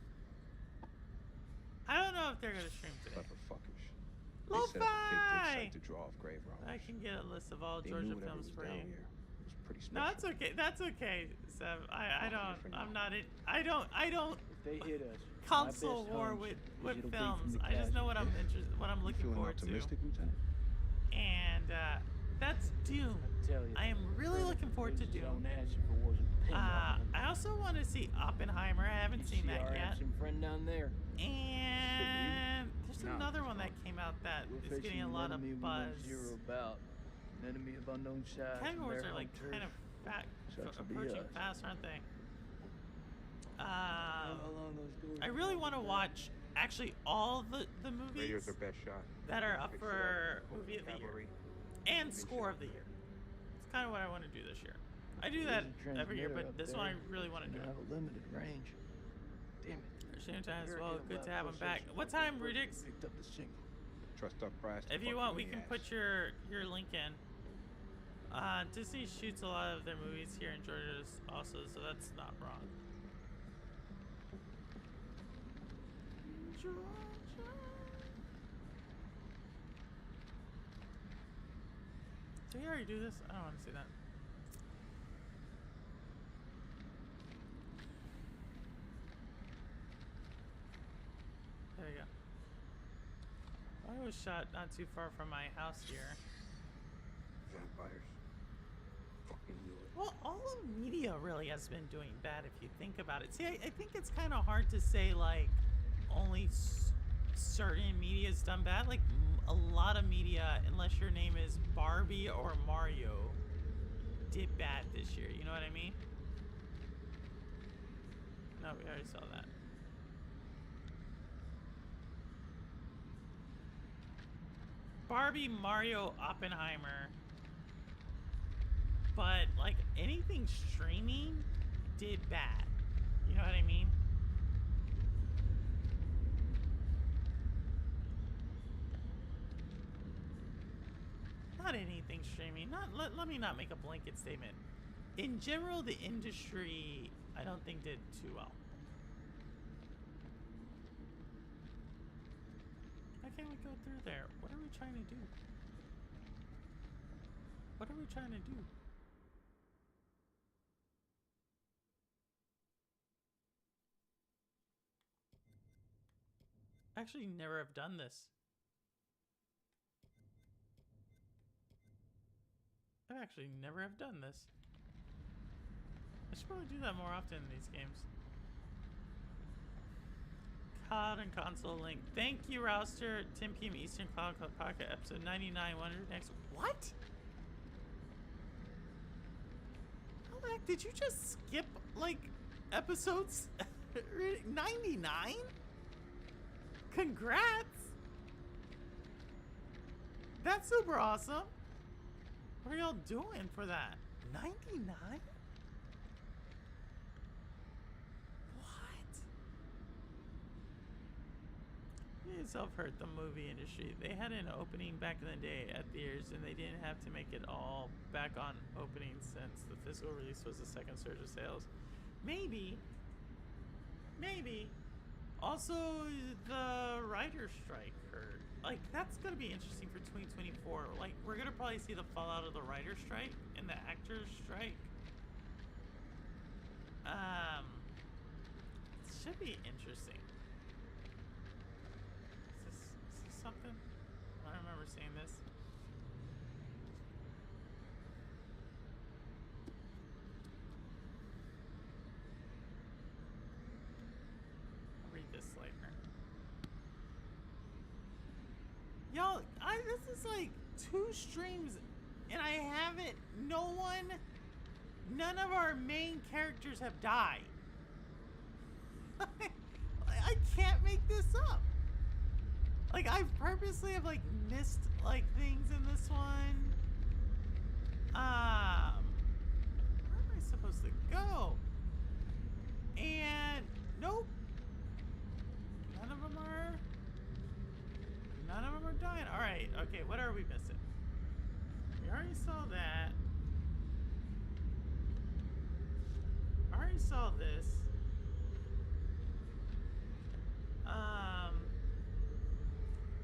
I don't know if they're gonna stream today. Motherfuckers. Lo-fi! To draw off grave robbers. I can get a list of all They Georgia knew whatever films was for down you. here was pretty special. No, that's okay. That's okay, Sev. I don't. I'm not in. I don't. If they hit us, console war with films. I just know what I'm interested. What I'm looking forward to. Optimistic, Lieutenant? And that's Doom. I am really looking forward to Doom. I also want to see Oppenheimer. I haven't seen that yet. Friend down there. And there's another one that came out that is getting a lot of buzz. Enemy of unknown size. Categories are like kind of approaching fast, aren't they? I really want to watch actually all the movies that are up for movie of the year and score of the year. It's kind of what I want to do this year. I do that every year, but this one I really want to do. Have a limited range. Damn it. Same time as well. Good to have him back. What time, Rudix? Picked up the single. Trust up price. If you want, we can put your link in. Disney shoots a lot of their movies here in Georgia also, so that's not wrong. Georgia. Did we already do this? I don't want to see that. There we go. I was shot not too far from my house here. Vampires. Fucking knew it. Well, all of media really has been doing bad if you think about it. See, I think it's kind of hard to say, like, only certain media's done bad. Like, a lot of media, unless your name is Barbie or Mario, did bad this year. You know what I mean? No, we already saw that. Barbie, Mario, Oppenheimer. But, like, anything streaming did bad. You know what I mean? Not anything streaming. Let me not make a blanket statement. In general, the industry, I don't think did too well. Why can't we go through there? What are we trying to do? What are we trying to do? I actually never have done this. I actually never have done this. I should probably do that more often in these games. COD and console link. Thank you, Rouster. 10 p.m. Eastern Cloud Club Pocket episode 99. Wonder next. What? How the heck did you just skip like episodes 99? Congrats. That's super awesome. What are y'all doing for that? 99? What? You yourself hurt the movie industry. They had an opening back in the day at theaters, and they didn't have to make it all back on opening since the physical release was the second surge of sales. Maybe. Also, the writer's strike hurt. Like, that's gonna be interesting for 2024. Like, we're gonna probably see the fallout of the writer's strike and the actor's strike. It should be interesting. Is this something? I don't remember seeing this. I'll read this later. Y'all, this is like 2 streams and I haven't, none of our main characters have died. I can't make this up. Like, I purposely have like missed like things in this one. Where am I supposed to go? And nope. None of them are dying. All right. Okay. What are we missing? We already saw that. I already saw this.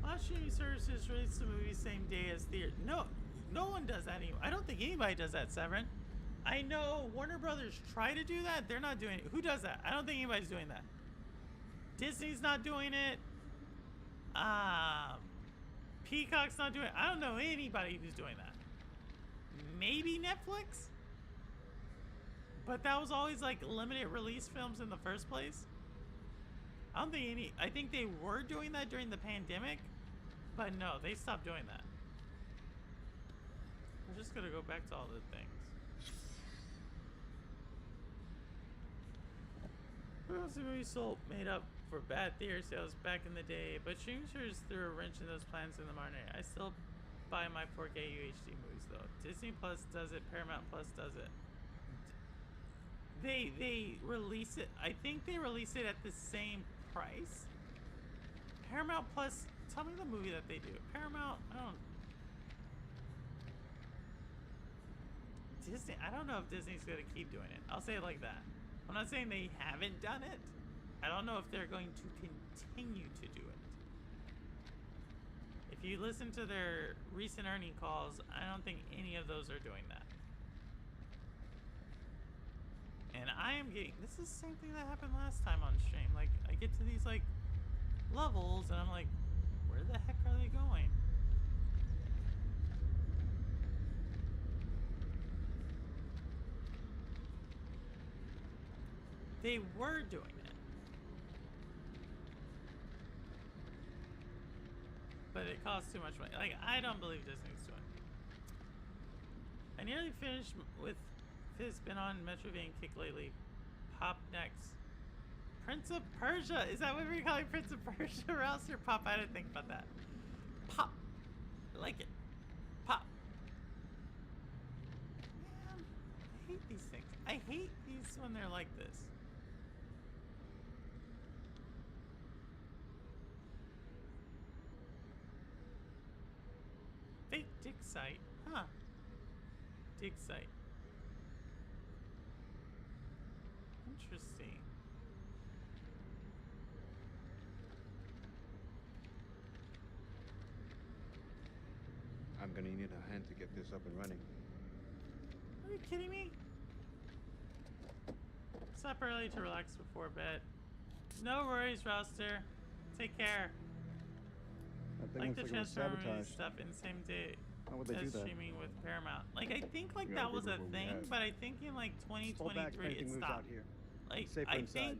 Last streaming services released the movie same day as theater. No one does that anymore. I don't think anybody does that, Severin. I know Warner Brothers try to do that. They're not doing it. Who does that? I don't think anybody's doing that. Disney's not doing it. Peacock's not doing it. I don't know anybody who's doing that. Maybe Netflix? But that was always like limited release films in the first place. I don't think any... I think they were doing that during the pandemic. But no, they stopped doing that. We're just gonna go back to all the things. What else movie sold made up for bad theater sales back in the day, but streaming services threw a wrench in those plans in the modern era. I still buy my 4K UHD movies though. Disney Plus does it, Paramount Plus does it. They release it. I think they release it at the same price. Paramount Plus. Tell me the movie that they do. Paramount. Disney. I don't know if Disney's gonna keep doing it. I'll say it like that. I'm not saying they haven't done it. I don't know if they're going to continue to do it. If you listen to their recent earning calls, I don't think any of those are doing that. And I am getting... This is the same thing that happened last time on stream. Like, I get to these, like, levels, and I'm like, where the heck are they going? They were doing it. But it costs too much money. Like, I don't believe Disney's doing it. I nearly finished with Fizz been on Metrovia and Kick lately. Pop next. Prince of Persia. Is that what we're calling Prince of Persia? Rouser? Pop. I didn't think about that. Pop. I like it. Pop. Man, I hate these things. I hate these when they're like this. Fake dig site. Huh. Dig site. Interesting. I'm gonna need a hand to get this up and running. Are you kidding me? It's up early to relax before bed. No worries, Roster. Take care. Like the chance to release stuff in the same day as streaming with Paramount. Like, I think like that was a thing, but I think in like 2023 it stopped. Like, I think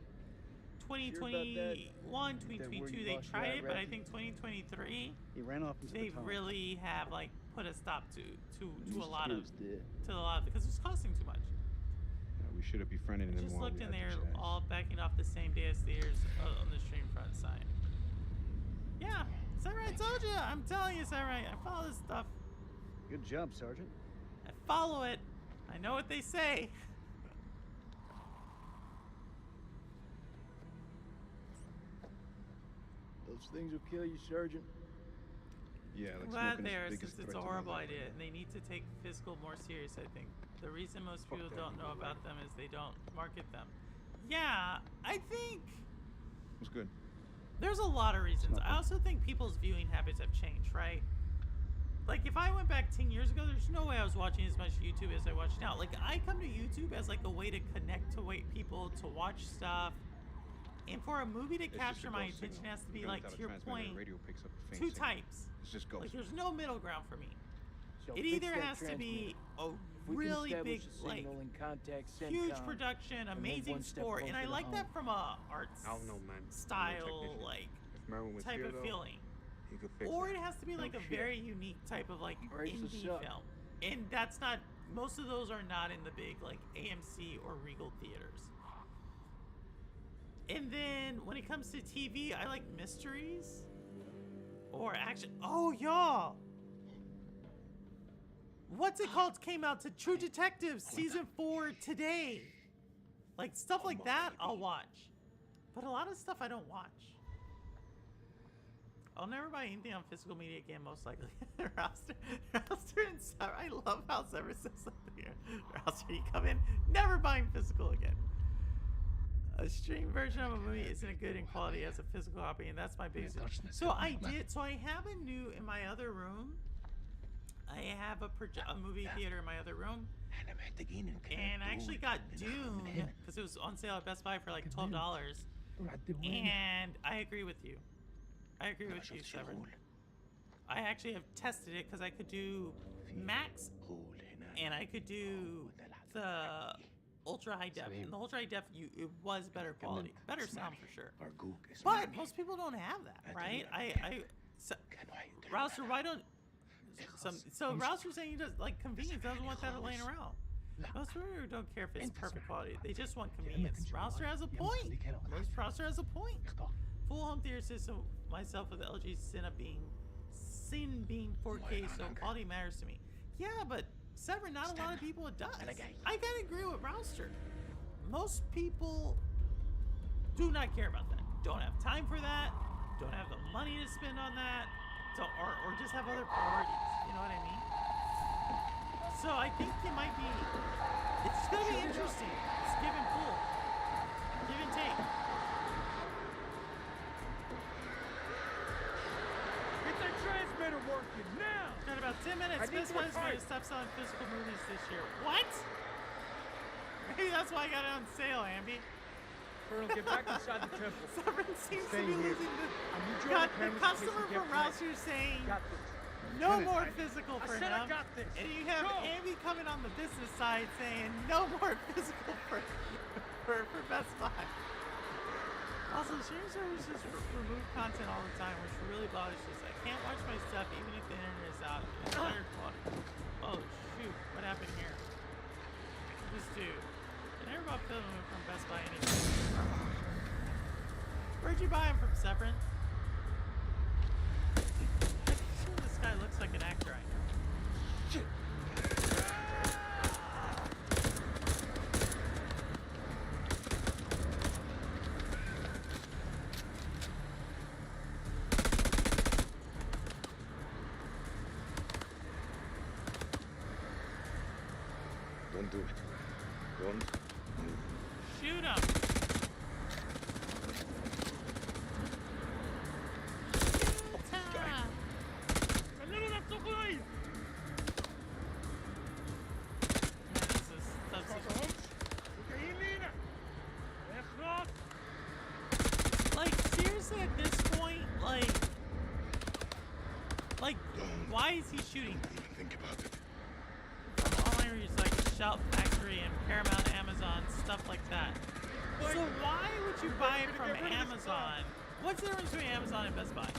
2021, 2022 they tried it, but I think 2023 they really have like put a stop to a lot of because it's costing too much. We should have befriended them. I just looked and they're all backing off the same day as theaters on the stream front side. Yeah, Samurai, I told you. I'm telling you, Samurai. I follow this stuff. Good job, Sergeant. I follow it. I know what they say. Those things will kill you, Sergeant. Yeah, I'm like glad smoking is there, the since biggest it's a threat to my horrible life. idea, and they need to take physical more serious, I think. The reason most people don't know about them is they don't market them. Yeah, I think What's good? there's a lot of reasons. I also think people's viewing habits have changed, right? Like, if I went back 10 years ago, there's no way I was watching as much YouTube as I watch now. Like, I come to YouTube as, like, a way to connect to people, to watch stuff. And for a movie to capture my attention, it has to be, like, to your point, two types. Like, there's no middle ground for me. It either has to be a really big, like, huge production, amazing score, and I like that from a arts style, like, type of feeling. Or it has to be like a very unique type of like indie film. And that's not, most of those are not in the big like AMC or Regal theaters. And then when it comes to TV, I like mysteries or action. Oh, y'all. What's it called? Came out to True Detective season 4 today. Like stuff like that I'll watch. But a lot of stuff I don't watch. I'll never buy anything on physical media again, most likely. Rouster and Sever. I love how Sever says something here. Rouster, you come in, never buying physical again. A stream version of a movie isn't good in quality as a physical copy, and that's my biggest issue. So I have a new, in my other room, I have a movie theater in my other room. And I actually got Dune, because it was on sale at Best Buy for like $12. And I agree with you. I agree with you, Severin. I actually have tested it because I could do max and I could do the ultra high def. And the ultra high def, it was better quality, better sound for sure. But most people don't have that, right? Rouster, why don't so Rouster's saying he does like convenience, doesn't want that laying around. Most people don't care if it's perfect quality; they just want convenience. Rouster has a point. Rouster has a point. Full home theater system myself with LG Sin being 4K, so quality matters to me. Yeah, but Severin, not a lot of people it does. I gotta agree with Rouster. Most people do not care about that. Don't have time for that. Don't have the money to spend on that. Or just have other priorities. You know what I mean? So I think it might be. It's gonna be interesting. It's give and pull, give and take. Transmitter working now! Got about 10 minutes. Best Buy's going to stop selling physical movies this year. What? Maybe that's why I got it on sale, Ambi. Colonel, get back inside the temple. Severin seems to be losing the customer from Rouster saying no more physical for him. And you have Ambi coming on the business side saying no more physical for Best Buy. Also, streaming services remove content all the time, which really bothers us. I can't watch my stuff even if the internet is out. It's better quality. Oh shoot, what happened here? This dude. I never bought film from Best Buy anyway. Where'd you buy him from, Severin? I'm sure this guy looks like an actor I know. Shit. Don't do it. Don't move. Shoot him. Like, seriously, at this point, like, why is he shooting? Don't even think about it. Online reviews like Shout Factory and Paramount, Amazon, stuff like that. So why would you buy it from Amazon? What's the difference between Amazon and Best Buy?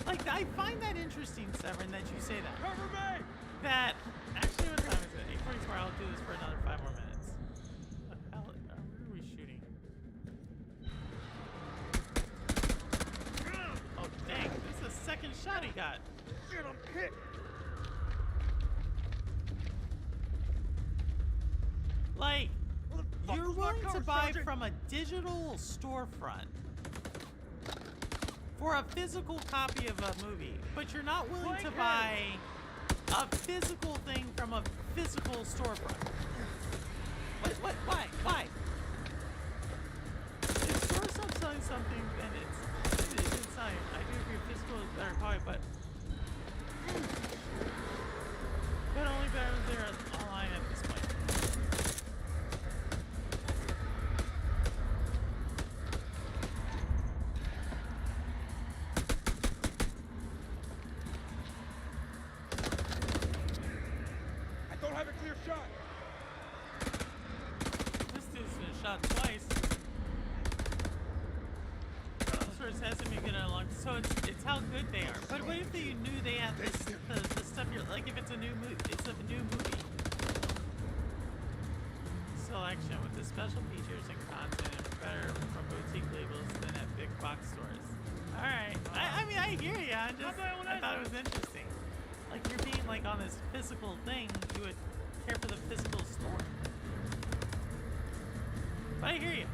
Like, I find that interesting, Severin, that you say that. Cover me! That, actually, what time is it? 8:44, I'll do this for another 5 more minutes. What the hell, where are we shooting? Oh, dang, this is the second shot he got. Shit, I'm hit! Like, you're willing to buy from a digital storefront for a physical copy of a movie, but you're not willing to buy a physical thing from a physical storefront. What? Why? If stores stop selling something, then it's not. I do agree physical is better quality, but only better if they're online at this point. I don't have a clear shot. This dude's been shot twice. Source hasn't been good in a long time. So it's how good they are. But what if you knew they had the stuff you're like if it's a new movie? It's a new movie selection with the special features and content better from boutique labels than at big box stores. All right. I mean I hear you. I thought it was interesting. Like you're being like on this physical thing, you would care for the physical store. But I hear you.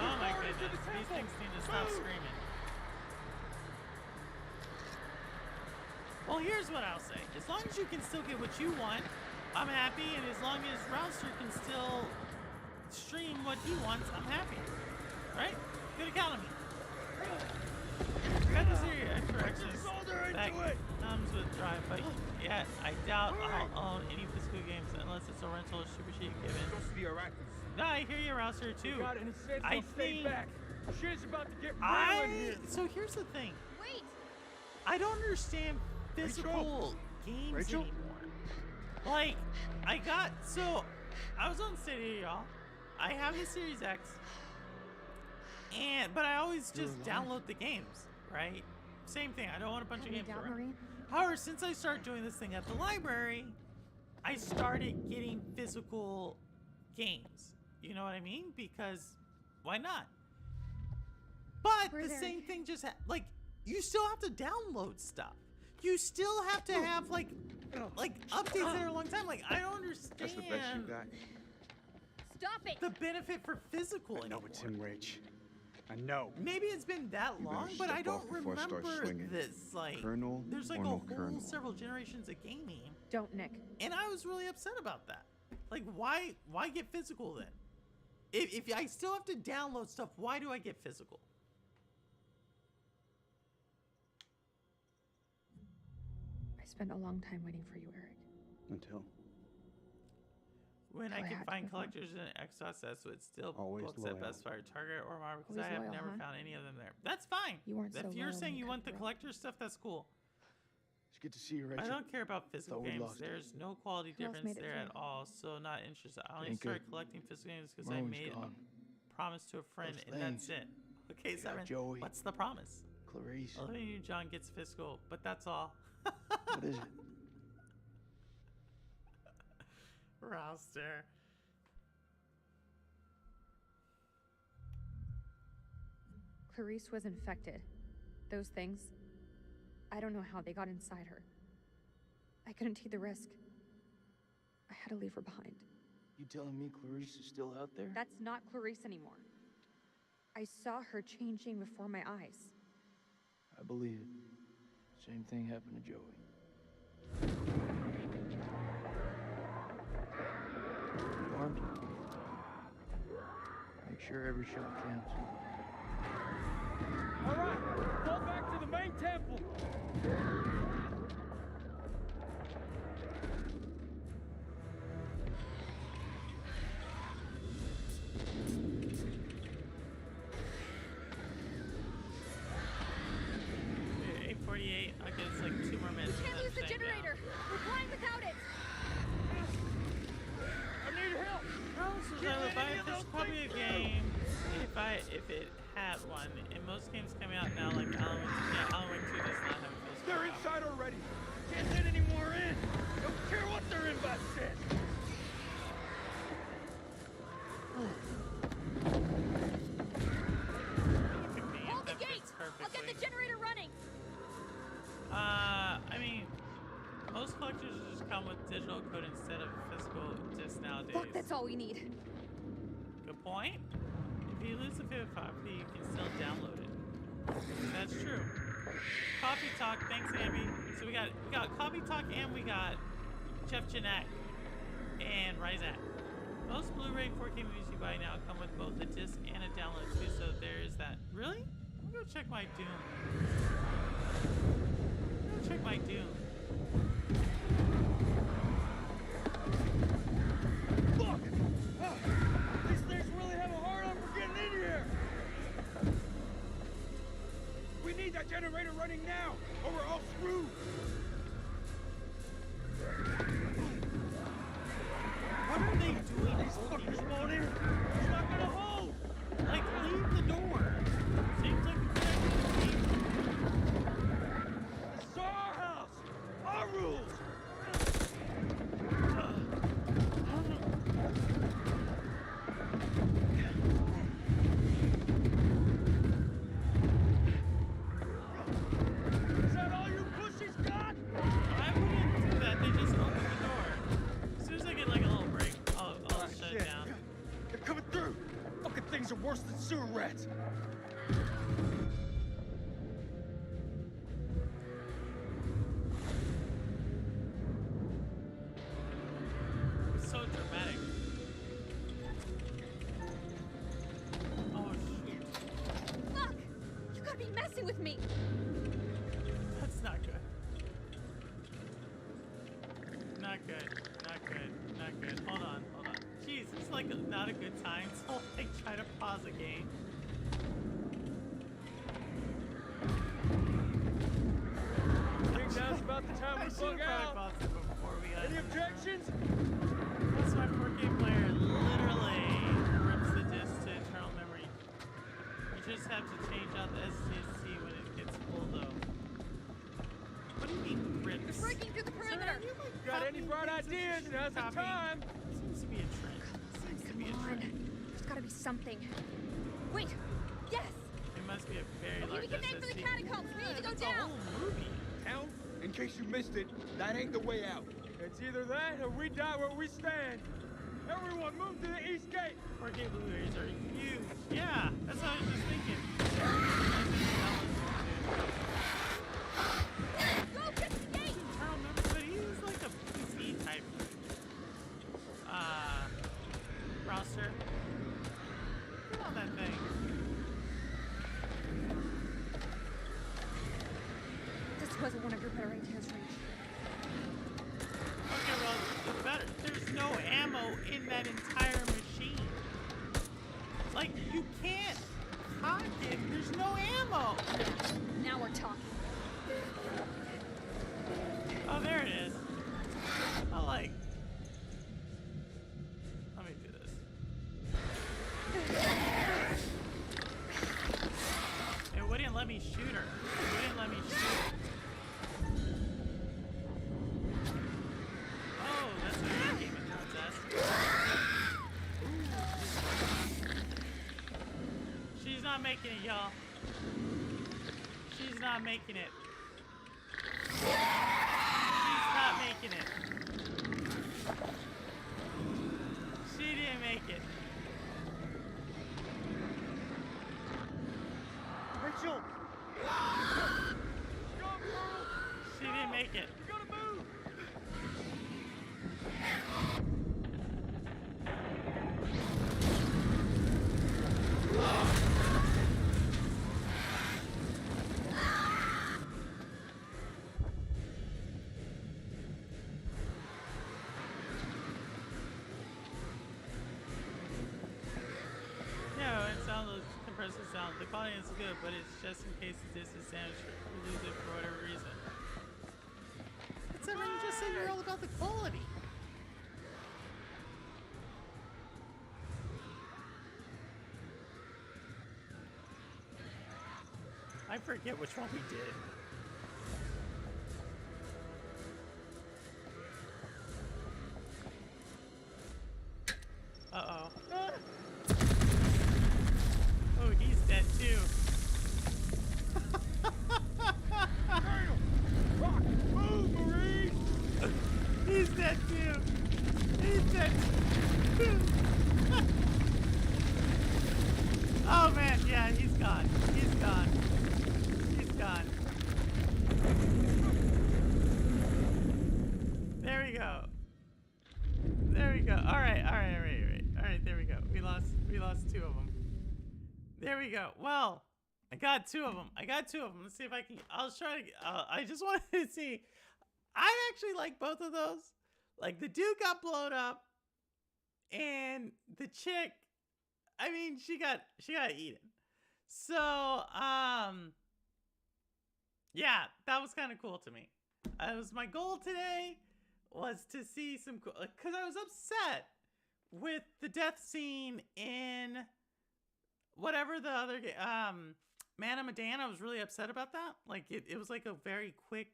Oh my goodness, these things need to stop screaming. Well, here's what I'll say. As long as you can still get what you want, I'm happy, and as long as Rouster can still stream what he wants, I'm happy. Right? Good economy. Got this here extra access that comes with Drive, but yeah, I doubt I'll own any physical games unless it's a rental or super cheap given. No, I hear you, Rouster, too. I think shit's about to get real in here. So here's the thing. Wait. I don't understand physical games anymore. Like, I was on Stadia, y'all. I have the Series X, but I always just download the games, right? Same thing. I don't want a bunch of games to run. However, since I started doing this thing at the library, I started getting physical games. You know what I mean? Because why not? But the same thing just like you still have to download stuff. You still have to have like updates that are a long time. Like I don't understand. That's the best you got. Stop it. The benefit for physical I know anymore. it's him, Rach. I know. Maybe it's been that long, but I don't remember this. Like, Colonel there's like or a no whole Colonel? several generations of gaming, Don't, Nick. and I was really upset about that. Like, why get physical then? If I still have to download stuff, why do I get physical? I spent a long time waiting for you, Eric. Until. When I I can had to find move on. collectors in XSS with still Always books loyal. at Best Buy, Target, or Marvel, because I Always have loyal, never huh? found any of them there. That's fine. You weren't so If you're loyal saying when you you want cut the through. collector stuff, that's cool. It's good to see you, Rachel. I don't care about physical Thought we games. lost it. There's no quality Who else difference made it there at through? all, so not interested. I only Ain't started good. collecting physical games because I Merwin's made gone. a promise to a friend, Those and that's things. it. Okay, You got Simon, Joey. what's the promise? Clarice. Loving you, John, gets physical, but that's all. What is it? Rouster. Clarice was infected. Those things. I don't know how they got inside her. I couldn't take the risk. I had to leave her behind. You telling me Clarice is still out there? That's not Clarice anymore. I saw her changing before my eyes. I believe it. Same thing happened to Joey. You armed? Make sure every shot counts. All right, fall back to the main temple. Okay, 8:48. I guess like 2 more minutes. We can't and lose the then shut down. generator! We're flying without it! I need help. There's probably a game if it had one. In most games coming out now, like Alan Wake 2 does not have a physical They're copy. inside already. Can't let any more in. Don't care what their invite says. Hold the gate! I'll get the generator running! I mean, Most collectors just come with digital code instead of physical disc nowadays. Fuck, that's all we need. Good point. If you lose the favorite copy, you can still download it. That's true. Coffee Talk, thanks, Amy. So we got Coffee Talk and we got Jeff Janek and Ryzak. Most Blu-ray 4K movies you buy now come with both a disc and a download too, so there is that. Really? I'm gonna go check my Doom. Check my Doom. Fuck! These things really have a hard on for getting in here! We need that generator running now, or we're all screwed! What are they doing? These fuckers won't in! It's not gonna hold! Like, leave the door! Seems like a good idea. This is our house! Our rules! Is that all you pussies got? I wouldn't do that. They just open the door. As soon as I get like a little break, I'll shut it down. They're coming through! Fucking things are worse than sewer rats! It's so dramatic. Oh shoot. Fuck! You gotta be messing with me! That's not good. Not good. Not good. Not good. Hold on. Hold on. Jeez, it's like not a good time. So like try to pause a game. I think now's about the time we bug out. Paused it before we got. Any objections? That's my 4K player literally rips the disc to internal memory. You just have to change out the SSD when it gets full though. What do you mean rips? It's breaking through the perimeter! Got any bright ideas? Now's the time! Seems to be a trend. Seems to be a Come on. trend. There's gotta be something. Wait! Yes! It must be a very Okay, large we can aim for the SSD. catacombs! We need to go That's a down! whole movie. Town? In case you missed it, that ain't the way out. It's either that or we die where we stand. Everyone move to the east gate! 4K Blu-rays are huge. Yeah, that's what I was just thinking. Go get the gate! Internal memory, but he's like a PC type. Browser. Look at that thing. This wasn't one of your better ideas, Reach. Okay, well, it's better. There's no ammo in that entire machine. Like, you can't cock it. There's no ammo. Now we're talking. Oh, there it is. I like. Let me do this. It wouldn't let me shoot her. It wouldn't let me shoot her. Oh, that's what that Game of Thrones does. She's not making it, y'all. She's not making it. She's not making it. She didn't make it. Rachel! She didn't make it. Gotta move! Yeah, it sounds compressed sound. The quality is good, but it's just in case the disc is damaged or you lose it for whatever reason. It's I mean, you just said you're all about the quality. I forget which one we did. Uh-oh. Oh, he's dead too. Rock! Move, Marie! we go. Well, I got two of them. Let's see if I can. I'll try to. I just wanted to see. I actually like both of those. Like the dude got blown up, and the chick. I mean, she got eaten. So, yeah, that was kind of cool to me. It was my goal today was to see some, because I was upset with the death scene in whatever the other game, Man of Medan. I was really upset about that. Like it was like a very quick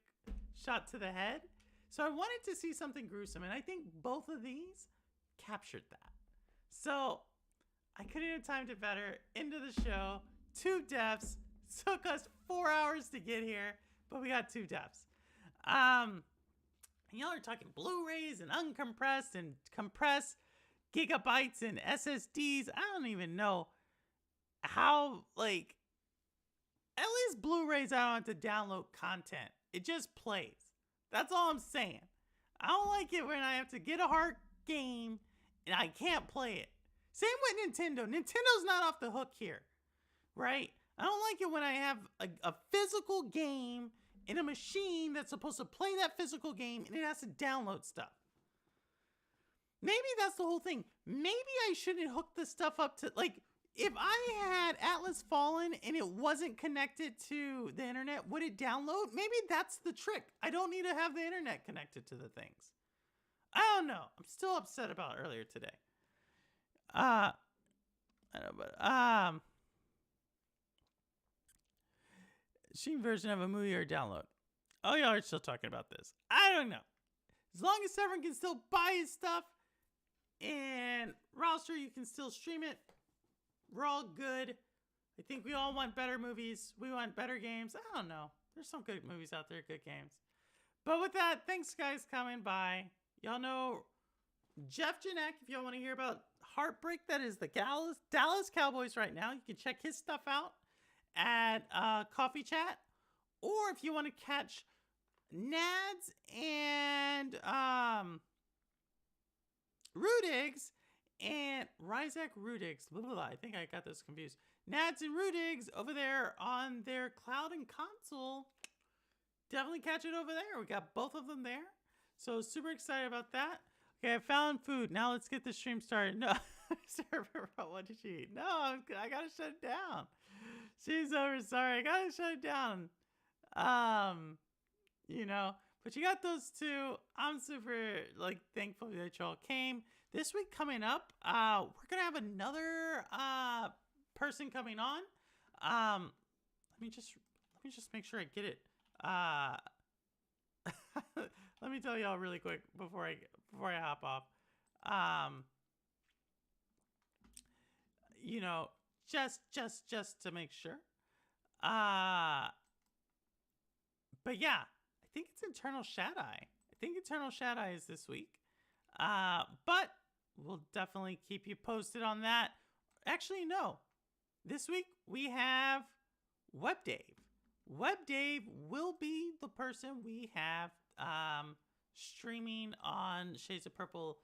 shot to the head. So I wanted to see something gruesome, and I think both of these captured that. So I couldn't have timed it better. Into the show, 2 deaths. Took us 4 hours to get here, but we got 2 deaths. Y'all are talking Blu-rays and uncompressed and compressed gigabytes and SSDs. I don't even know how, like, at least Blu-rays I don't have to download content. It just plays. That's all I'm saying. I don't like it when I have to get a hard game and I can't play it. Same with Nintendo. Nintendo's not off the hook here, right? I don't like it when I have a physical game in a machine that's supposed to play that physical game and it has to download stuff. Maybe that's the whole thing. Maybe I shouldn't hook this stuff up to, like, if I had Atlas Fallen and it wasn't connected to the internet, would it download? Maybe that's the trick. I don't need to have the internet connected to the things. I don't know. I'm still upset about earlier today. I know, but Steam version of a movie or download. Oh, y'all are still talking about this. I don't know. As long as everyone can still buy his stuff and roster, you can still stream it. We're all good. I think we all want better movies. We want better games. I don't know. There's some good movies out there, good games. But with that, thanks guys coming by. Y'all know Jeff Janek, if y'all want to hear about Heartbreak, that is the Dallas Cowboys right now. You can check his stuff out at Coffee Chat. Or if you want to catch Nads and Rudigs and Ryzak Rudigs. I think I got those confused. Nads and Rudigs over there on their cloud and console. Definitely catch it over there. We got both of them there. So super excited about that. Okay, I found food. Now let's get the stream started. No, what did she eat? No, I gotta shut it down. She's over. Sorry, I gotta shut it down. You know, but you got those two. I'm super thankful that y'all came. This week coming up, we're gonna have another person coming on. Let me just make sure I get it. Let me tell y'all really quick before I hop off. You know, just to make sure. But yeah, I think it's Eternal Shaddai is this week. But we'll definitely keep you posted on that. Actually, no. This week we have WebDave. WebDave will be the person we have streaming on Shades of Purple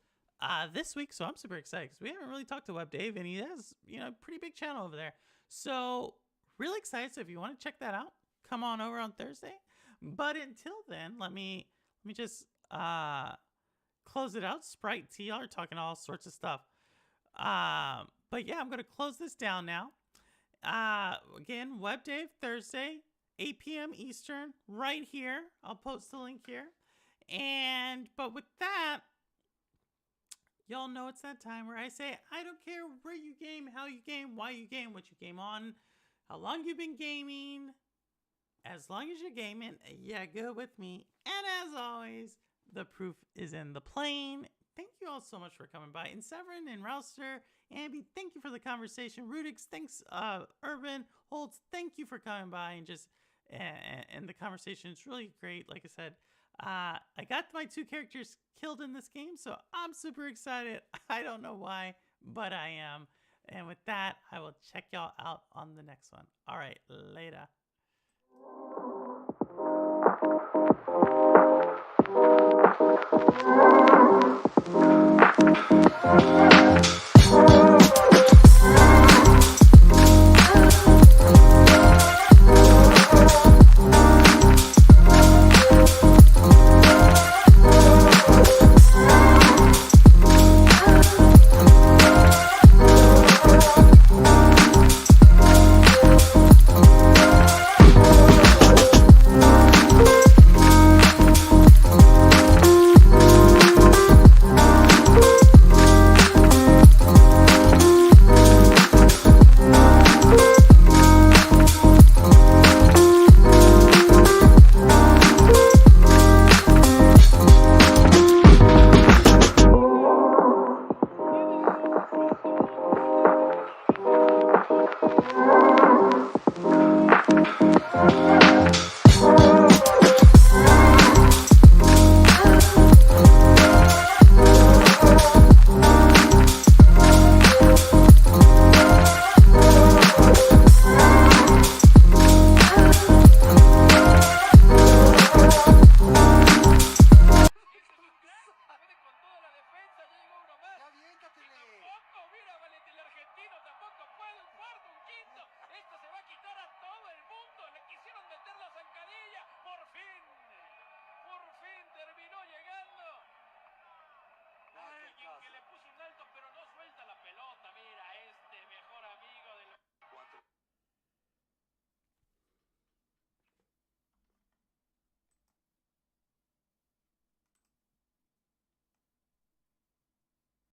this week. So I'm super excited because we haven't really talked to WebDave, and he has, a pretty big channel over there. So really excited. So if you want to check that out, come on over on Thursday. But until then, let me just close it out. Sprite T, y'all are talking all sorts of stuff. But yeah, I'm going to close this down now. Again, WebDave Thursday, 8 p.m. Eastern, right here. I'll post the link here. But with that, y'all know it's that time where I say, I don't care where you game, how you game, why you game, what you game on, how long you've been gaming. As long as you're gaming, yeah, good with me. And as always, the proof is in the playing. Thank you all so much for coming by. And Severin and Rouster, Ambi, thank you for the conversation. Rudix, thanks. Urban Holtz, thank you for coming by and just and the conversation is really great. Like I said, I got my 2 characters killed in this game, so I'm super excited. I don't know why, but I am. And with that, I will check y'all out on the next one. All right, later.